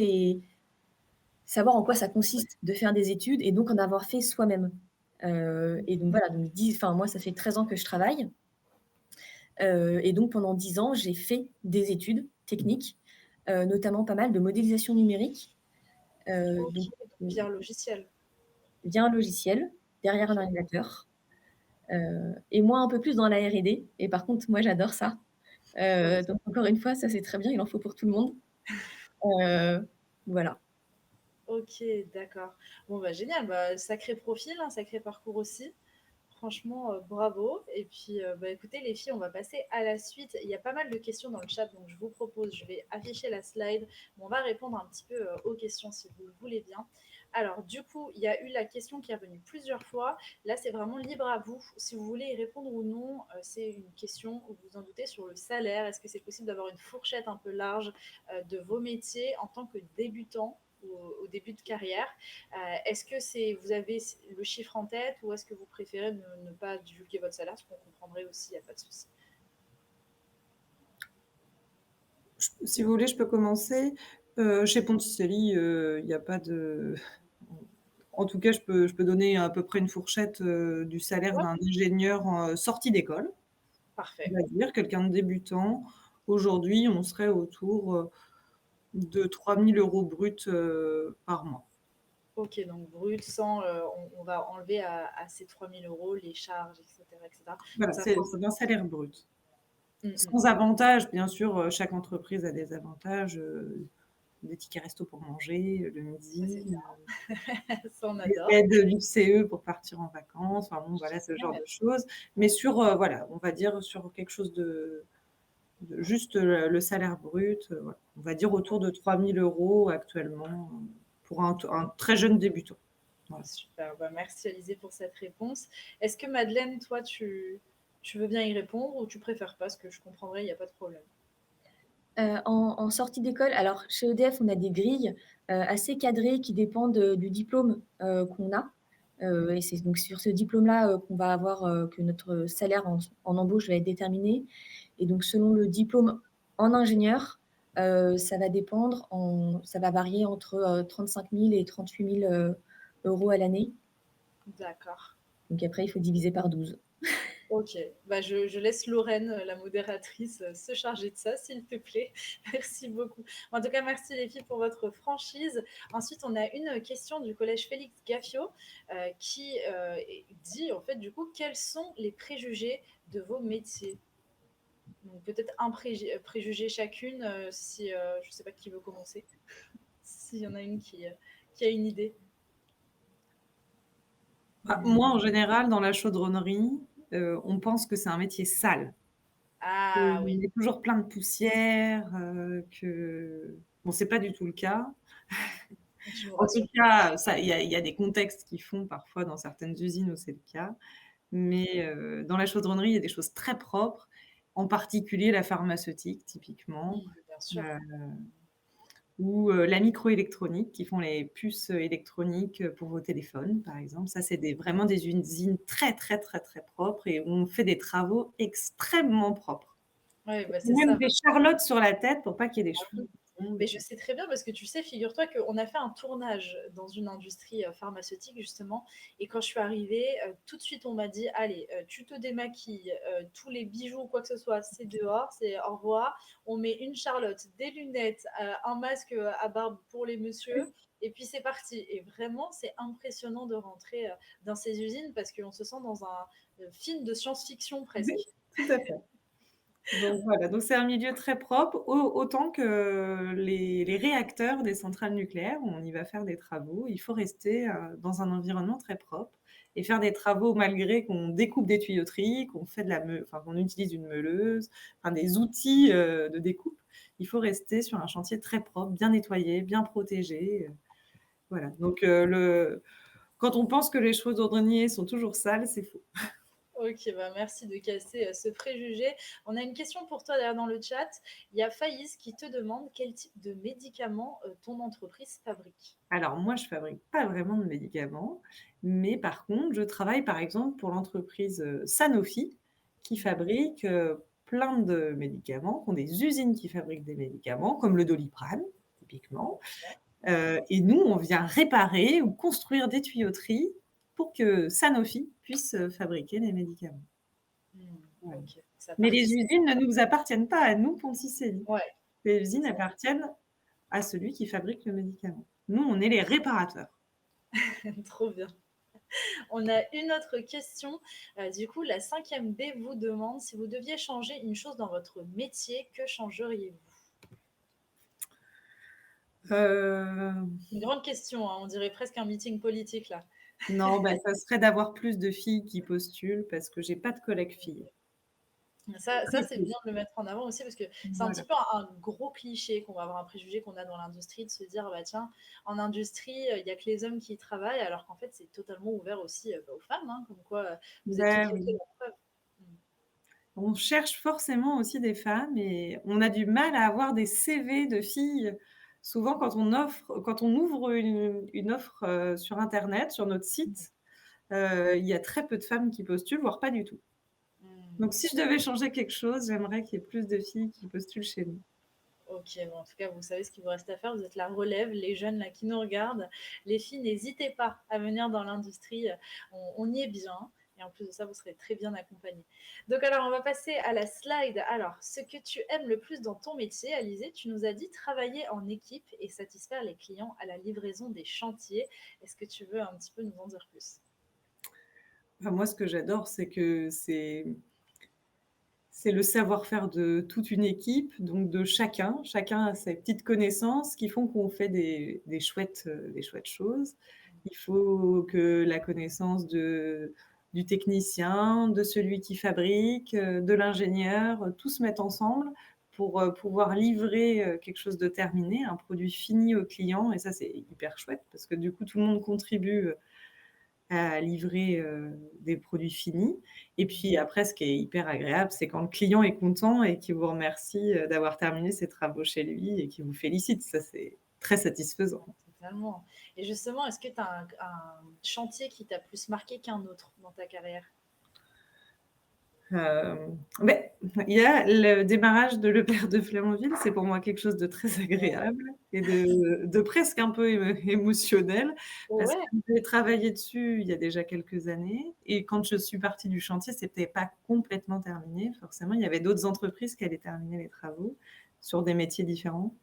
Speaker 4: savoir en quoi ça consiste de faire des études et donc en avoir fait soi-même. Et donc voilà, moi, ça fait 13 ans que je travaille. Et donc pendant 10 ans, j'ai fait des études techniques, notamment pas mal de modélisation numérique.
Speaker 2: Ok,
Speaker 4: Donc,
Speaker 2: donc via un logiciel.
Speaker 4: via un logiciel, derrière un ordinateur. Et moi, un peu plus dans la R&D. Et par contre, moi, j'adore ça.
Speaker 2: Ok,
Speaker 4: Donc, encore une fois, ça, c'est très bien. Il en faut pour tout le monde. Euh, voilà.
Speaker 2: ok, d'accord. Bon, bah génial, bah, sacré profil, hein, sacré parcours aussi. Franchement, bravo. Et puis, bah, écoutez, les filles, on va passer à la suite. Il y a pas mal de questions dans le chat, donc je vous propose, je vais afficher la slide, mais on va répondre un petit peu aux questions si vous le voulez bien. Alors, du coup, il y a eu la question qui est revenue plusieurs fois. Là, c'est vraiment libre à vous. Si vous voulez y répondre ou non, c'est une question où vous en doutez sur le salaire. Est-ce que c'est possible d'avoir une fourchette un peu large de vos métiers en tant que débutant ou au début de carrière? Est-ce que vous avez le chiffre en tête ou est-ce que vous préférez ne pas divulguer votre salaire? Ce qu'on comprendrait aussi, il n'y a pas de souci.
Speaker 3: Si vous voulez, je peux commencer. Chez Ponticelli, il n'y a pas de... En tout cas, je peux donner à peu près une fourchette du salaire
Speaker 2: Ouais,
Speaker 3: d'un ingénieur sorti d'école, on
Speaker 2: parfait.
Speaker 3: va dire, quelqu'un de débutant. Aujourd'hui, on serait autour de 3 000 € bruts par mois.
Speaker 2: Ok, donc brut, sans, on va enlever à ces 3 000 € les charges, etc. etc.
Speaker 3: Voilà,
Speaker 2: Donc ça
Speaker 3: c'est
Speaker 2: fait...
Speaker 3: un salaire brut.
Speaker 2: Mm,
Speaker 3: Sans avantages, bien sûr, chaque entreprise a des avantages, des tickets resto pour manger le
Speaker 2: ça, c'est
Speaker 3: midi,
Speaker 2: bien. Ça, on
Speaker 3: des
Speaker 2: adore.
Speaker 3: aides du CE pour partir en vacances, enfin bon, voilà, ce genre
Speaker 2: Génial.
Speaker 3: de choses. Mais sur, voilà, on va dire sur quelque chose juste le salaire brut, voilà. On va dire autour de 3 000 € actuellement, pour un très jeune débutant. Voilà.
Speaker 2: Super, bah, merci Alizé pour cette réponse. Est-ce que Madeleine, toi, tu veux bien y répondre ou tu préfères pas? Ce que je comprendrai, il n'y a pas de problème.
Speaker 4: En sortie d'école, alors chez EDF, on a des grilles assez cadrées qui dépendent du diplôme qu'on a. Et c'est donc sur ce diplôme-là qu'on va avoir que notre salaire en embauche va être déterminé. Et donc selon le diplôme en ingénieur, ça va dépendre, ça va varier entre 35 000 et 38 000 euros à l'année.
Speaker 2: D'accord.
Speaker 4: Donc après, il faut diviser par 12.
Speaker 2: Ok, bah, je laisse Lorraine, la modératrice, se charger de ça, s'il te plaît. Merci beaucoup. En tout cas, merci les filles pour votre franchise. Ensuite, on a une question du collège Félix Gaffio qui dit, en fait, du coup, quels sont les préjugés de vos métiers? Donc, peut-être un préjugé chacune, si je ne sais pas qui veut commencer, s'il y en a une qui a une idée.
Speaker 3: Moi, en général, dans la chaudronnerie, on pense que c'est un métier sale.
Speaker 2: Ah oui,
Speaker 3: Il y a toujours plein de poussière, que bon, c'est pas du tout le cas.
Speaker 2: je vous
Speaker 3: En tout
Speaker 2: rassure.
Speaker 3: cas, il y a des contextes qui font parfois dans certaines usines où c'est le cas. Mais dans la chaudronnerie, il y a des choses très propres, en particulier la pharmaceutique, typiquement,
Speaker 2: Oui, bien sûr.
Speaker 3: heu, ou la microélectronique, qui font les puces électroniques pour vos téléphones, par exemple. Ça, c'est vraiment des usines très, très, très, très propres et où on fait des travaux extrêmement propres.
Speaker 2: Oui, bah, c'est
Speaker 3: Même
Speaker 2: ça.
Speaker 3: des charlottes sur la tête pour pas qu'il y ait des
Speaker 2: Ah
Speaker 3: cheveux
Speaker 2: oui.
Speaker 3: qui tombent.
Speaker 2: Mais je sais très bien parce que tu sais, figure-toi qu'on a fait un tournage dans une industrie pharmaceutique justement. Et quand je suis arrivée, tout de suite on m'a dit, allez, tu te démaquilles, tous les bijoux, quoi que ce soit, c'est dehors, c'est au revoir. On met une charlotte, des lunettes, un masque à barbe pour les messieurs. Et puis c'est parti. Et vraiment, c'est impressionnant de rentrer dans ces usines parce qu'on se sent dans un film de science-fiction
Speaker 3: Oui,
Speaker 2: presque.
Speaker 3: tout à fait. Donc voilà, donc c'est un milieu très propre, autant que les réacteurs des centrales nucléaires, où on y va faire des travaux. Il faut rester dans un environnement très propre et faire des travaux malgré qu'on découpe des tuyauteries, qu'on fait enfin, qu'on utilise une meuleuse, enfin, des outils de découpe. Il faut rester sur un chantier très propre, bien nettoyé, bien protégé. Voilà. Donc quand on pense que les chaudronniers sont toujours sales, c'est faux.
Speaker 2: Ok, bah merci de casser ce préjugé. On a une question pour toi derrière dans le chat. Il y a Faïs qui te demande quel type de médicaments ton entreprise fabrique.
Speaker 3: Alors moi, je fabrique pas vraiment de médicaments, mais par contre, je travaille par exemple pour l'entreprise Sanofi qui fabrique plein de médicaments, qui ont des usines qui fabriquent des médicaments, comme le Doliprane, typiquement. Et nous, on vient réparer ou construire des tuyauteries pour que Sanofi puisse fabriquer des médicaments. Voilà.
Speaker 2: Ok, ça
Speaker 3: Mais les
Speaker 2: participe.
Speaker 3: usines ne nous appartiennent pas à nous, Ponticelli.
Speaker 2: Ouais,
Speaker 3: Les
Speaker 2: c'est
Speaker 3: usines
Speaker 2: ça.
Speaker 3: appartiennent à celui qui fabrique le médicament. Nous, on est les réparateurs.
Speaker 2: Trop bien. On a une autre question. Du coup, la 5e B vous demande si vous deviez changer une chose dans votre métier, que changeriez-vous?
Speaker 3: Euh,
Speaker 2: Une grande question, hein, on dirait presque un meeting politique là.
Speaker 3: non, bah, ça serait d'avoir plus de filles qui postulent parce que j'ai pas de collègues filles.
Speaker 2: Ça
Speaker 3: Très
Speaker 2: c'est
Speaker 3: peu.
Speaker 2: bien de le mettre en avant aussi parce que c'est un petit
Speaker 3: Voilà.
Speaker 2: peu un gros cliché qu'on va avoir, un préjugé qu'on a dans l'industrie de se dire, bah tiens, en industrie, il n'y a que les hommes qui y travaillent, alors qu'en fait, c'est totalement ouvert aussi bah, aux femmes, hein, comme quoi vous êtes toutes
Speaker 3: Ben
Speaker 2: les deux
Speaker 3: oui.
Speaker 2: la preuve. Mm.
Speaker 3: On cherche forcément aussi des femmes et on a du mal à avoir des CV de filles. Souvent, quand on ouvre une offre sur Internet, sur notre site, il y a très peu de femmes qui postulent, voire pas du tout.
Speaker 2: Mm.
Speaker 3: Donc, si je devais changer quelque chose, j'aimerais qu'il y ait plus de filles qui postulent chez nous.
Speaker 2: Ok, bon, en tout cas, vous savez ce qu'il vous reste à faire. Vous êtes la relève, les jeunes là qui nous regardent. Les filles, n'hésitez pas à venir dans l'industrie. On y est bien. Et en plus de ça, vous serez très bien accompagnés. Donc alors, on va passer à la slide. Alors, ce que tu aimes le plus dans ton métier, Alizé, tu nous as dit travailler en équipe et satisfaire les clients à la livraison des chantiers. Est-ce que tu veux un petit peu nous en dire plus?
Speaker 3: Enfin, moi, ce que j'adore, c'est que c'est le savoir-faire de toute une équipe, donc de chacun. Chacun a ses petites connaissances qui font qu'on fait des chouettes choses. Il faut que la connaissance du technicien, de celui qui fabrique, de l'ingénieur, tous se mettent ensemble pour, pouvoir livrer, quelque chose de terminé, un produit fini au client et ça, c'est hyper chouette parce que du coup, tout le monde contribue, à livrer, des produits finis et puis après ce qui est hyper agréable, c'est quand le client est content et qu'il vous remercie, d'avoir terminé ses travaux chez lui et qu'il vous félicite. Ça, c'est très satisfaisant.
Speaker 2: Totalement. Et justement, est-ce que tu as un chantier qui t'a plus marqué qu'un autre dans ta carrière?
Speaker 3: Beh, il y a le démarrage de l'EPR de Flamanville, c'est pour moi quelque chose de très
Speaker 2: Ouais.
Speaker 3: agréable et de presque un peu émotionnel parce que
Speaker 2: Ouais,
Speaker 3: j'ai travaillé dessus il y a déjà quelques années et quand je suis partie du chantier, c'était pas complètement terminé forcément. Il y avait d'autres entreprises qui allaient terminer les travaux sur des métiers différents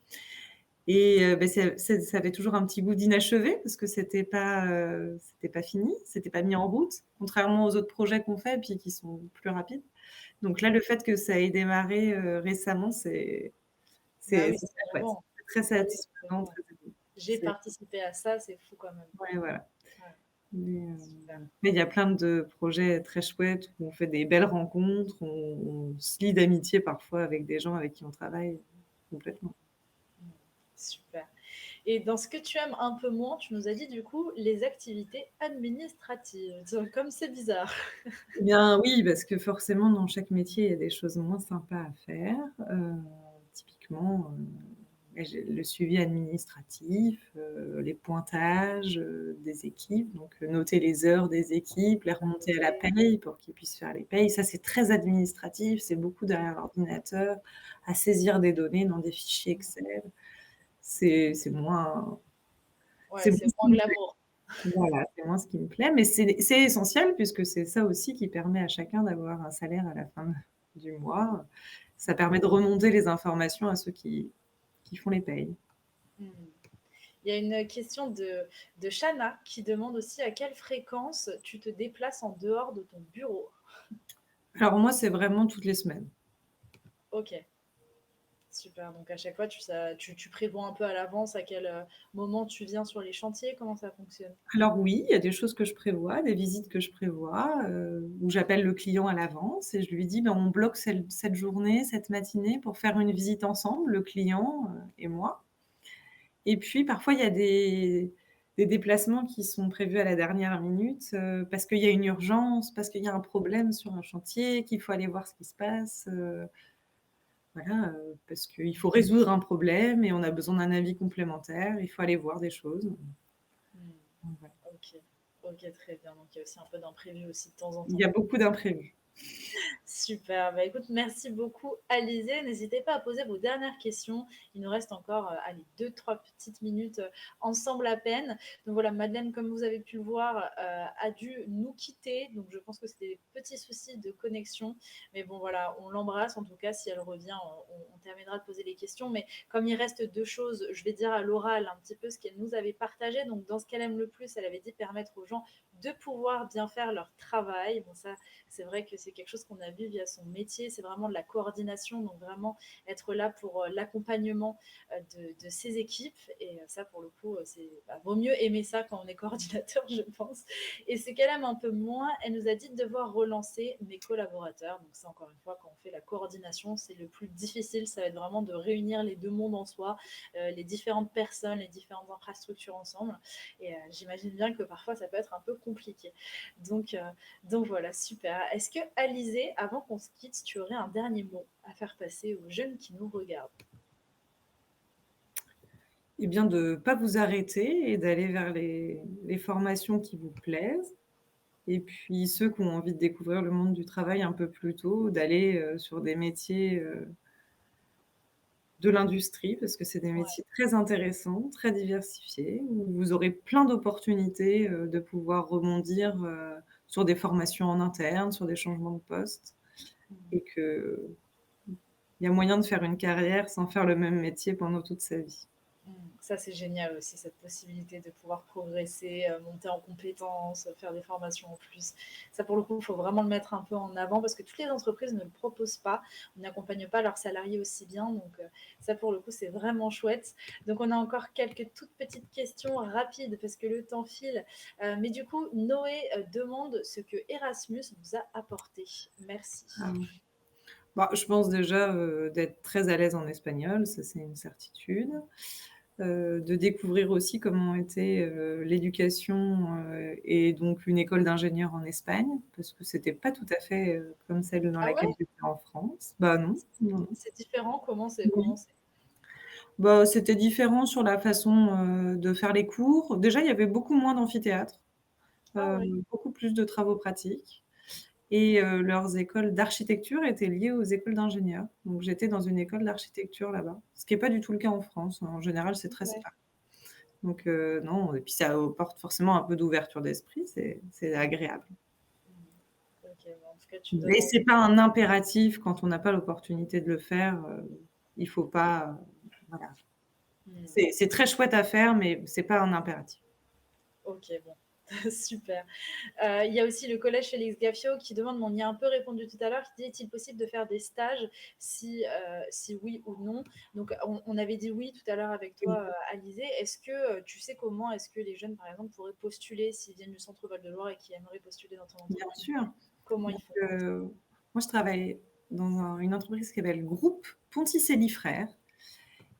Speaker 3: et beh, ça avait toujours un petit goût d'inachevé parce que c'était pas fini, c'était pas mis en route, contrairement aux autres projets qu'on fait puis qui sont plus rapides. Donc là, le fait que ça ait démarré, récemment,
Speaker 2: bah oui,
Speaker 3: c'est très chouette.
Speaker 2: totalement.
Speaker 3: C'est très
Speaker 2: Ah oui,
Speaker 3: satisfaisant,
Speaker 2: totalement.
Speaker 3: très
Speaker 2: J'ai
Speaker 3: c'est
Speaker 2: participé à ça, c'est fou quand même.
Speaker 3: ouais, voilà.
Speaker 2: Ouais,
Speaker 3: Mais,
Speaker 2: super.
Speaker 3: mais il y a plein de projets très chouettes où on fait des belles rencontres, on se lie d'amitié parfois avec des gens avec qui on travaille complètement.
Speaker 2: Mm, super. Et dans ce que tu aimes un peu moins, tu nous as dit du coup les activités administratives. Comme c'est bizarre.
Speaker 3: Eh bien oui, parce que forcément dans chaque métier, il y a des choses moins sympas à faire. Typiquement, j'ai le suivi administratif, les pointages, des équipes, donc noter les heures des équipes, les remonter à la paye pour qu'ils puissent faire les payes. Ça, c'est très administratif, c'est beaucoup derrière l'ordinateur, à saisir des données dans des fichiers Excel. C'est moins
Speaker 2: Ouais,
Speaker 3: c'est moins
Speaker 2: c'est
Speaker 3: ce qui
Speaker 2: moins
Speaker 3: me plaît.
Speaker 2: glamour.
Speaker 3: Voilà, c'est moins ce qui me plaît, mais c'est essentiel puisque c'est ça aussi qui permet à chacun d'avoir un salaire à la fin du mois. Ça permet de remonter les informations à ceux qui font les payes.
Speaker 2: Mm. Il y a une question de Shana qui demande aussi à quelle fréquence tu te déplaces en dehors de ton bureau.
Speaker 3: Alors moi, c'est vraiment toutes les semaines.
Speaker 2: Ok, super. Donc à chaque fois, tu prévois un peu à l'avance à quel moment tu viens sur les chantiers, comment ça fonctionne?
Speaker 3: Alors oui, il y a des choses que je prévois, des visites que je prévois, où j'appelle le client à l'avance et je lui dis: «Ben, on bloque cette journée, cette matinée pour faire une visite ensemble, le client, et moi». Et puis parfois, il y a des déplacements qui sont prévus à la dernière minute, parce qu'il y a une urgence, parce qu'il y a un problème sur un chantier, qu'il faut aller voir ce qui se passe, voilà, parce qu'il faut résoudre un problème et on a besoin d'un avis complémentaire, il faut aller voir des choses.
Speaker 2: Hmm.
Speaker 3: Donc voilà.
Speaker 2: Ok, ok, très bien. Donc il y a aussi un peu d'imprévu aussi de temps en
Speaker 3: Il
Speaker 2: temps.
Speaker 3: y a beaucoup d'imprévus.
Speaker 2: Super. Bah, écoute, merci beaucoup, Alizé. N'hésitez pas à poser vos dernières questions. Il nous reste encore allez, 2-3 petites minutes ensemble à peine. Donc voilà, Madeleine, comme vous avez pu le voir, a dû nous quitter. Donc je pense que c'était des petits soucis de connexion. Mais bon, voilà, on l'embrasse. En tout cas, si elle revient, on terminera de poser les questions. Mais comme il reste deux choses, je vais dire à l'oral un petit peu ce qu'elle nous avait partagé. Donc dans ce qu'elle aime le plus, elle avait dit permettre aux gens de pouvoir bien faire leur travail. Bon, ça, c'est vrai que c'est quelque chose qu'on a vu via son métier. C'est vraiment de la coordination, donc vraiment être là pour l'accompagnement de ses équipes. Et ça, pour le coup, vaut mieux aimer ça quand on est coordinateur, je pense. Et ce qu'elle aime un peu moins, elle nous a dit de devoir relancer mes collaborateurs. Donc ça, encore une fois, quand on fait la coordination, c'est le plus difficile. Ça va être vraiment de réunir les deux mondes en soi, les différentes personnes, les différentes infrastructures ensemble. Et j'imagine bien que parfois, ça peut être un peu compliqué. Donc voilà, super. Est-ce que, Alizé, avant qu'on se quitte, tu aurais un dernier mot à faire passer aux jeunes qui nous regardent?
Speaker 3: Eh bien, de ne pas vous arrêter et d'aller vers les formations qui vous plaisent. Et puis ceux qui ont envie de découvrir le monde du travail un peu plus tôt, d'aller, sur des métiers, de l'industrie parce que c'est des
Speaker 2: Ouais.
Speaker 3: métiers très intéressants, très diversifiés, où vous aurez plein d'opportunités, de pouvoir rebondir, sur des formations en interne, sur des changements de poste et qu'il y a moyen de faire une carrière sans faire le même métier pendant toute sa vie.
Speaker 2: Mm. Ça, c'est génial aussi, cette possibilité de pouvoir progresser, monter en compétences, faire des formations en plus. Ça, pour le coup, il faut vraiment le mettre un peu en avant parce que toutes les entreprises ne le proposent pas. On n'accompagne pas leurs salariés aussi bien. Donc, ça, pour le coup, c'est vraiment chouette. Donc, on a encore quelques toutes petites questions rapides parce que le temps file. Mais du coup, Noé demande ce que Erasmus vous a apporté. Merci.
Speaker 3: Ah, bah, je pense déjà d'être très à l'aise en espagnol, ça c'est une certitude. De découvrir aussi comment était l'éducation et donc une école d'ingénieurs en Espagne, parce que c'était pas tout à fait comme celle dans
Speaker 2: Ah
Speaker 3: laquelle
Speaker 2: ouais?
Speaker 3: j'étais en France. Bah non, non, non.
Speaker 2: C'est différent? Comment c'est?
Speaker 3: Oui. Bah, c'était différent sur la façon de faire les cours. Déjà, il y avait beaucoup moins d'amphithéâtres,
Speaker 2: Ah ouais.
Speaker 3: beaucoup plus de travaux pratiques. Et leurs écoles d'architecture étaient liées aux écoles d'ingénieurs. Donc j'étais dans une école d'architecture là-bas, ce qui n'est pas du tout le cas en France. En général, c'est très
Speaker 2: Ouais.
Speaker 3: séparé. Donc non, et puis ça apporte forcément un peu d'ouverture d'esprit, c'est agréable.
Speaker 2: Ok, bon, en tout cas, tu donnes
Speaker 3: Mais
Speaker 2: envie.
Speaker 3: c'est pas un impératif quand on n'a pas l'opportunité de le faire. Il faut pas. Voilà.
Speaker 2: Hmm.
Speaker 3: C'est très chouette à faire, mais c'est pas un impératif.
Speaker 2: Ok, bon. Super. Il y a aussi le collège Félix Gaffio qui demande, mais on y a un peu répondu tout à l'heure, qui dit est-il possible de faire des stages si oui ou non. Donc on avait dit oui tout à l'heure avec
Speaker 3: Oui,
Speaker 2: toi, Alizé. Est-ce que tu sais comment est-ce que les jeunes, par exemple, pourraient postuler s'ils viennent du centre Val-de-Loire et qui aimeraient postuler dans ton
Speaker 3: bien
Speaker 2: entreprise?
Speaker 3: sûr.
Speaker 2: Comment ils
Speaker 3: Donc,
Speaker 2: font?
Speaker 3: moi, je travaille dans une entreprise qui s'appelle Groupe Ponticelli Frères.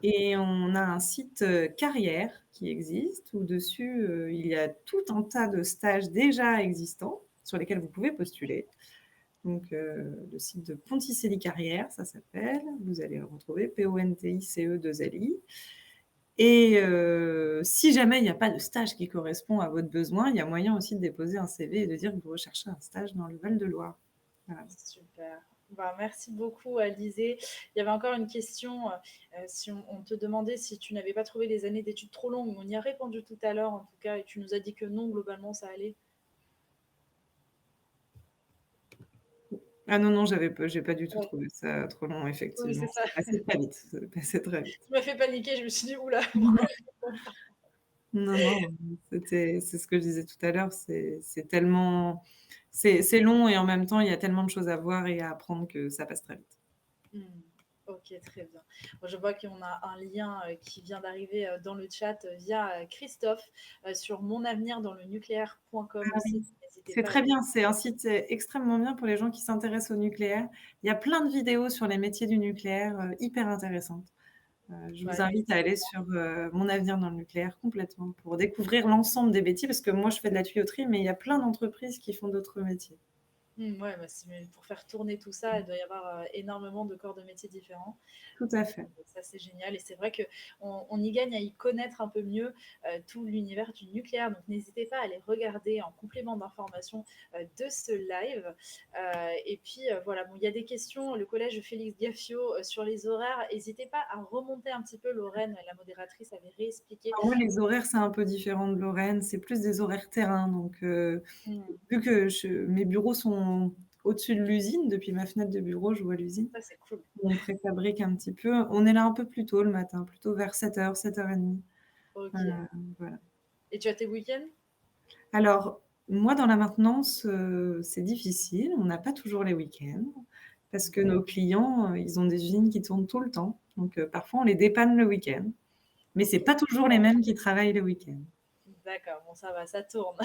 Speaker 3: Et on a un site carrière qui existe, où dessus, il y a tout un tas de stages déjà existants sur lesquels vous pouvez postuler. Donc, le site de Ponticelli Carrière, ça s'appelle. Vous allez le retrouver, PONTICE2LI. Et si jamais il n'y a pas de stage qui correspond à votre besoin, il y a moyen aussi de déposer un CV et de dire que vous recherchez un stage dans le Val-de-Loire. Voilà.
Speaker 2: Super. Bah, merci beaucoup, Alizé. Il y avait encore une question. Si on te demandait si tu n'avais pas trouvé les années d'études trop longues, on y a répondu tout à l'heure, en tout cas, et tu nous as dit que non, globalement, ça allait.
Speaker 3: Ah non, non, j'ai pas du tout
Speaker 2: Ouais.
Speaker 3: trouvé ça trop long,
Speaker 2: Oui,
Speaker 3: effectivement.
Speaker 2: c'est ça.
Speaker 3: C'est passé très vite. C'est passé très vite.
Speaker 2: Tu m'as fait paniquer, je me suis dit, oula, pourquoi?
Speaker 3: Non, non, non, c'est ce que je disais tout à l'heure. C'est tellement, c'est long et en même temps, il y a tellement de choses à voir et à apprendre que ça passe très vite.
Speaker 2: Hmm. Ok, très bien. Bon, je vois qu'on a un lien qui vient d'arriver dans le chat via Christophe sur monavenirdanslenucléaire.com
Speaker 3: Ah
Speaker 2: aussi.
Speaker 3: oui,
Speaker 2: N'hésitez
Speaker 3: c'est
Speaker 2: pas à
Speaker 3: très
Speaker 2: aller.
Speaker 3: bien. C'est un site extrêmement bien pour les gens qui s'intéressent au nucléaire. Il y a plein de vidéos sur les métiers du nucléaire hyper intéressantes. Je vous
Speaker 2: Ouais,
Speaker 3: invite à aller sur Mon avenir dans le nucléaire complètement pour découvrir l'ensemble des métiers, parce que moi, je fais de la tuyauterie, mais il y a plein d'entreprises qui font d'autres métiers.
Speaker 2: Ouais, bah, mais pour faire tourner tout ça, il doit y avoir énormément de corps de métiers différents.
Speaker 3: Tout à fait.
Speaker 2: Ça, c'est génial. Et c'est vrai qu'on y gagne à y connaître un peu mieux tout l'univers du nucléaire. Donc, n'hésitez pas à aller regarder en complément d'information de ce live. Et puis, voilà, bon, il y a des questions. Le collège Félix Gaffio sur les horaires. N'hésitez pas à remonter un petit peu. Lorraine, la modératrice, avait réexpliqué.
Speaker 3: Alors moi, les horaires, c'est un peu différent de Lorraine. C'est plus des horaires terrain. Donc, vu que mes bureaux sont au-dessus de l'usine, depuis ma fenêtre de bureau, je vois l'usine.
Speaker 2: Ça, c'est cool.
Speaker 3: On préfabrique un petit peu. On est là un peu plus tôt le matin, plutôt vers 7h, 7h30.
Speaker 2: Ok.
Speaker 3: Voilà.
Speaker 2: Et tu as tes week-ends?
Speaker 3: Alors, moi, dans la maintenance, c'est difficile. On n'a pas toujours les week-ends parce que nos clients, ils ont des usines qui tournent tout le temps. Donc, parfois, on les dépanne le week-end. Mais c'est
Speaker 2: Ok.
Speaker 3: pas toujours les mêmes qui travaillent le week-end.
Speaker 2: D'accord, bon ça va, ça tourne.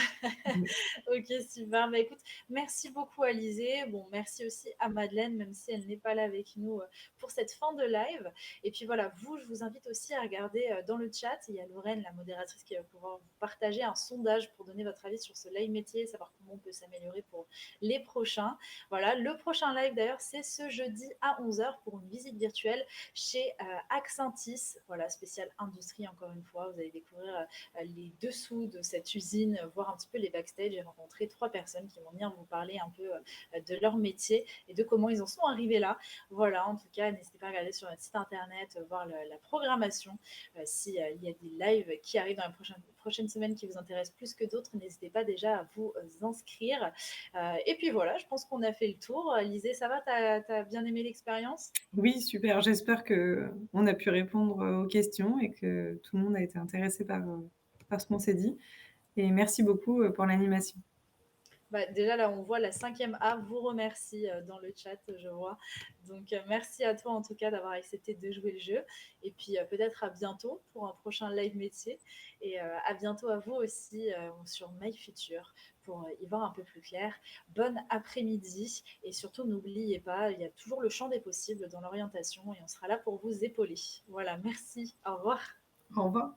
Speaker 3: Oui.
Speaker 2: Ok, super. Bah, écoute, merci beaucoup Alizé. Bon, merci aussi à Madeleine, même si elle n'est pas là avec nous pour cette fin de live. Et puis voilà, vous, je vous invite aussi à regarder dans le chat. Il y a Lorraine, la modératrice, qui va pouvoir vous partager un sondage pour donner votre avis sur ce live métier, savoir comment on peut s'améliorer pour les prochains. Voilà, le prochain live d'ailleurs, c'est ce jeudi à 11h pour une visite virtuelle chez Axentis. Voilà, spécial industrie encore une fois. Vous allez découvrir les dessous dessous de cette usine, voir un petit peu les backstage. J'ai rencontré 3 personnes qui vont venir vous parler un peu de leur métier et de comment ils en sont arrivés là. Voilà, en tout cas, n'hésitez pas à regarder sur notre site internet, voir la programmation. S'il y a des lives qui arrivent dans les prochaines semaines qui vous intéressent plus que d'autres, n'hésitez pas déjà à vous inscrire. Et puis voilà, je pense qu'on a fait le tour. Lisée, ça va? T'as bien aimé l'expérience?
Speaker 3: Oui, super. J'espère qu'on a pu répondre aux questions et que tout le monde a été intéressé par ce qu'on s'est dit. Et merci beaucoup pour l'animation.
Speaker 2: Bah, déjà, là, on voit la 5e A vous remercie dans le chat, je vois. Donc, merci à toi, en tout cas, d'avoir accepté de jouer le jeu. Et puis, peut-être à bientôt pour un prochain live métier. Et à bientôt à vous aussi sur My Future pour y voir un peu plus clair. Bon après-midi. Et surtout, n'oubliez pas, il y a toujours le champ des possibles dans l'orientation et on sera là pour vous épauler. Voilà, merci. Au revoir.
Speaker 3: Au revoir.